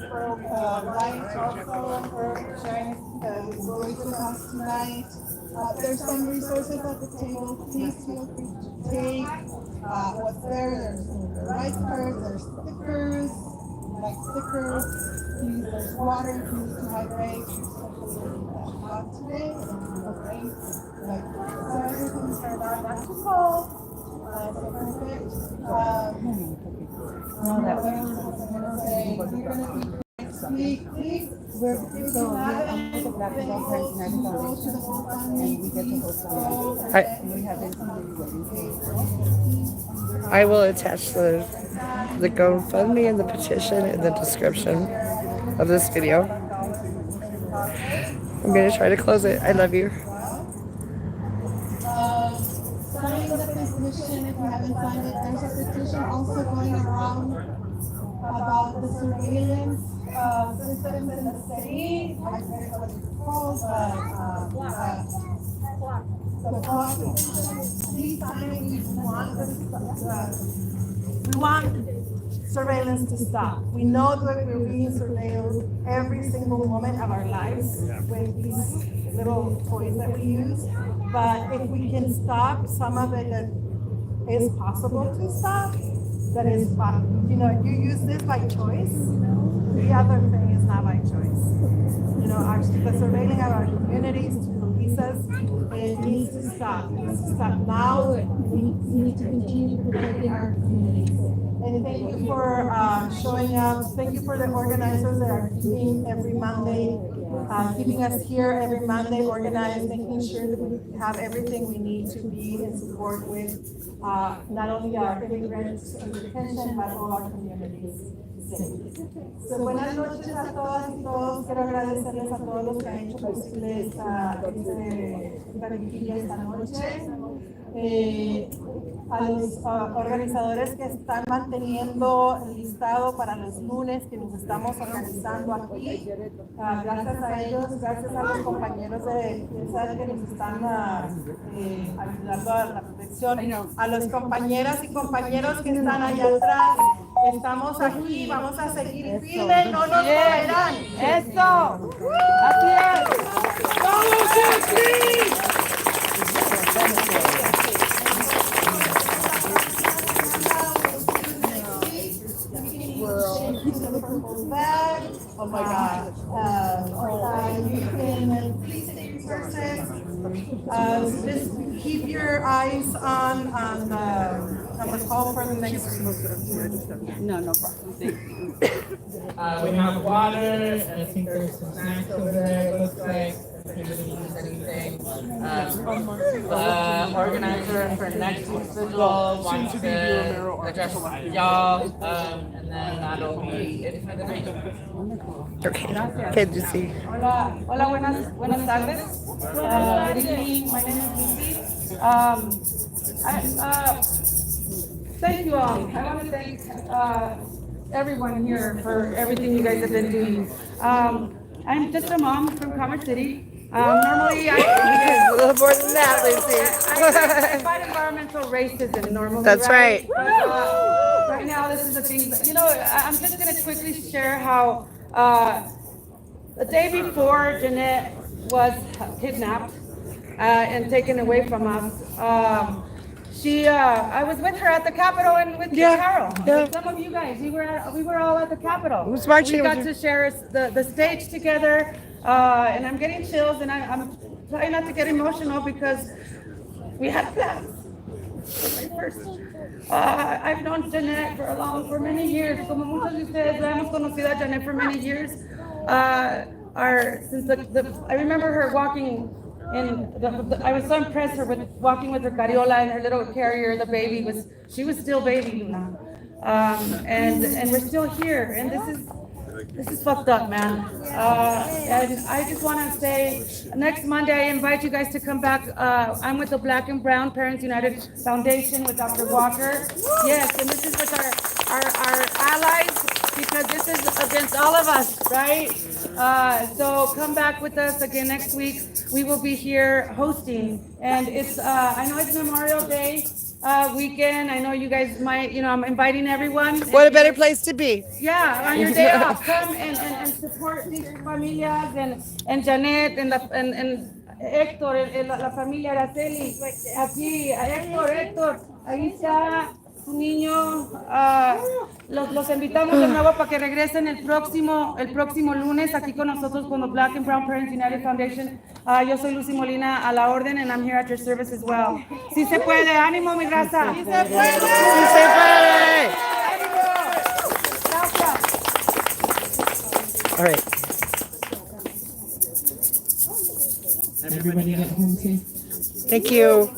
Light also for sharing his voice with us tonight. There's some resources at the table. Please feel free to take what's there. There's rice cards, there's stickers, like stickers. Please, there's water if you need to hydrate. Today, okay. So everything's back to cold. So perfect. What else was I gonna say? We're gonna be next week. Please, if you have anything, go to the I will attach the GoFundMe and the petition in the description of this video. I'm going to try to close it. I love you. Signing the petition if you haven't signed it. There's a petition also going around about the surveillance systems in the city. I forget what it's called, but the clock petition. Please sign it if you want We want surveillance to stop. We know that we're being surveilled every single moment of our lives with these little toys that we use. But if we can stop some of it that is possible to stop, that is fine. You know, you use this by choice. The other thing is not by choice. You know, the surveilling of our communities to police us, it needs to stop. It needs to stop now. We need to continue protecting our communities. And thank you for showing up. Thank you for the organizers that are keeping every Monday, keeping us here every Monday organized, making sure that we have everything we need to be in support with not only our immigrants in detention, but all our communities. So, buenas noches a todas y todos. Quiero agradecerles a todos los que han hecho posible esta vigilia esta noche. a los organizadores que están manteniendo el listado para los lunes que nos estamos organizando aquí. Gracias a ellos, gracias a los compañeros de PSAT que nos están ayudando a la protección, a los compañeras y compañeros que están allá atrás. Estamos aquí, vamos a seguir firmes, no nos moverán. ¡Eso! ¡Así es! ¡Vamos aquí! Oh my God. You can please take resources. Just keep your eyes on the call for the next week. No, no problem. We have water, and I think there's some snacks over there, it looks like. If anybody needs anything. The organizer for next week's vigil wants to address y'all, and then that'll be it for the night. Okay. Good to see. Hola, hola, buenas tardes. Good evening. My name is Lucy. Thank you all. I want to thank everyone here for everything you guys have been doing. I'm just a mom from Commerce City. Normally, a little more than that, Lucy. I fight environmental racism normally. That's right. But, right now, this is the thing. I'm just going to quickly share how the day before Jeanette was kidnapped and taken away from us. I was with her at the Capitol and with Carol. Yeah. Some of you guys, we were all at the Capitol. Who's marching? We got to share the stage together, and I'm getting chills, and I'm trying not to get emotional because we had plans. I've known Jeanette for many years. Como muchos de ustedes la hemos conocido a Jeanette for many years. I remember her walking. I was so impressed her with walking with her carriola and her little carrier. The baby she was still baby, Luna, and we're still here. And this is fucked up, man. And I just want to say, next Monday I invite you guys to come back. I'm with the Black and Brown Parents United Foundation with Dr. Walker. Yes, and this is with our allies, because this is against all of us, right? So come back with us again next week. We will be here hosting, and it's I know it's Memorial Day weekend. I know you guys might, I'm inviting everyone. What a better place to be. Yeah, on your day off, come and support these familias and Janet and Héctor, la familia Araceli. Aquí, Héctor, ahí está su niño. Los invitamos de nuevo para que regresen el próximo lunes aquí con nosotros con the Black and Brown Parents United Foundation. Yo soy Lucy Molina, a la orden, and I'm here at your service as well. Sí se puede, ánimo mi raza. Sí se puede. Sí se puede. All right. Everybody get home safe. Thank you.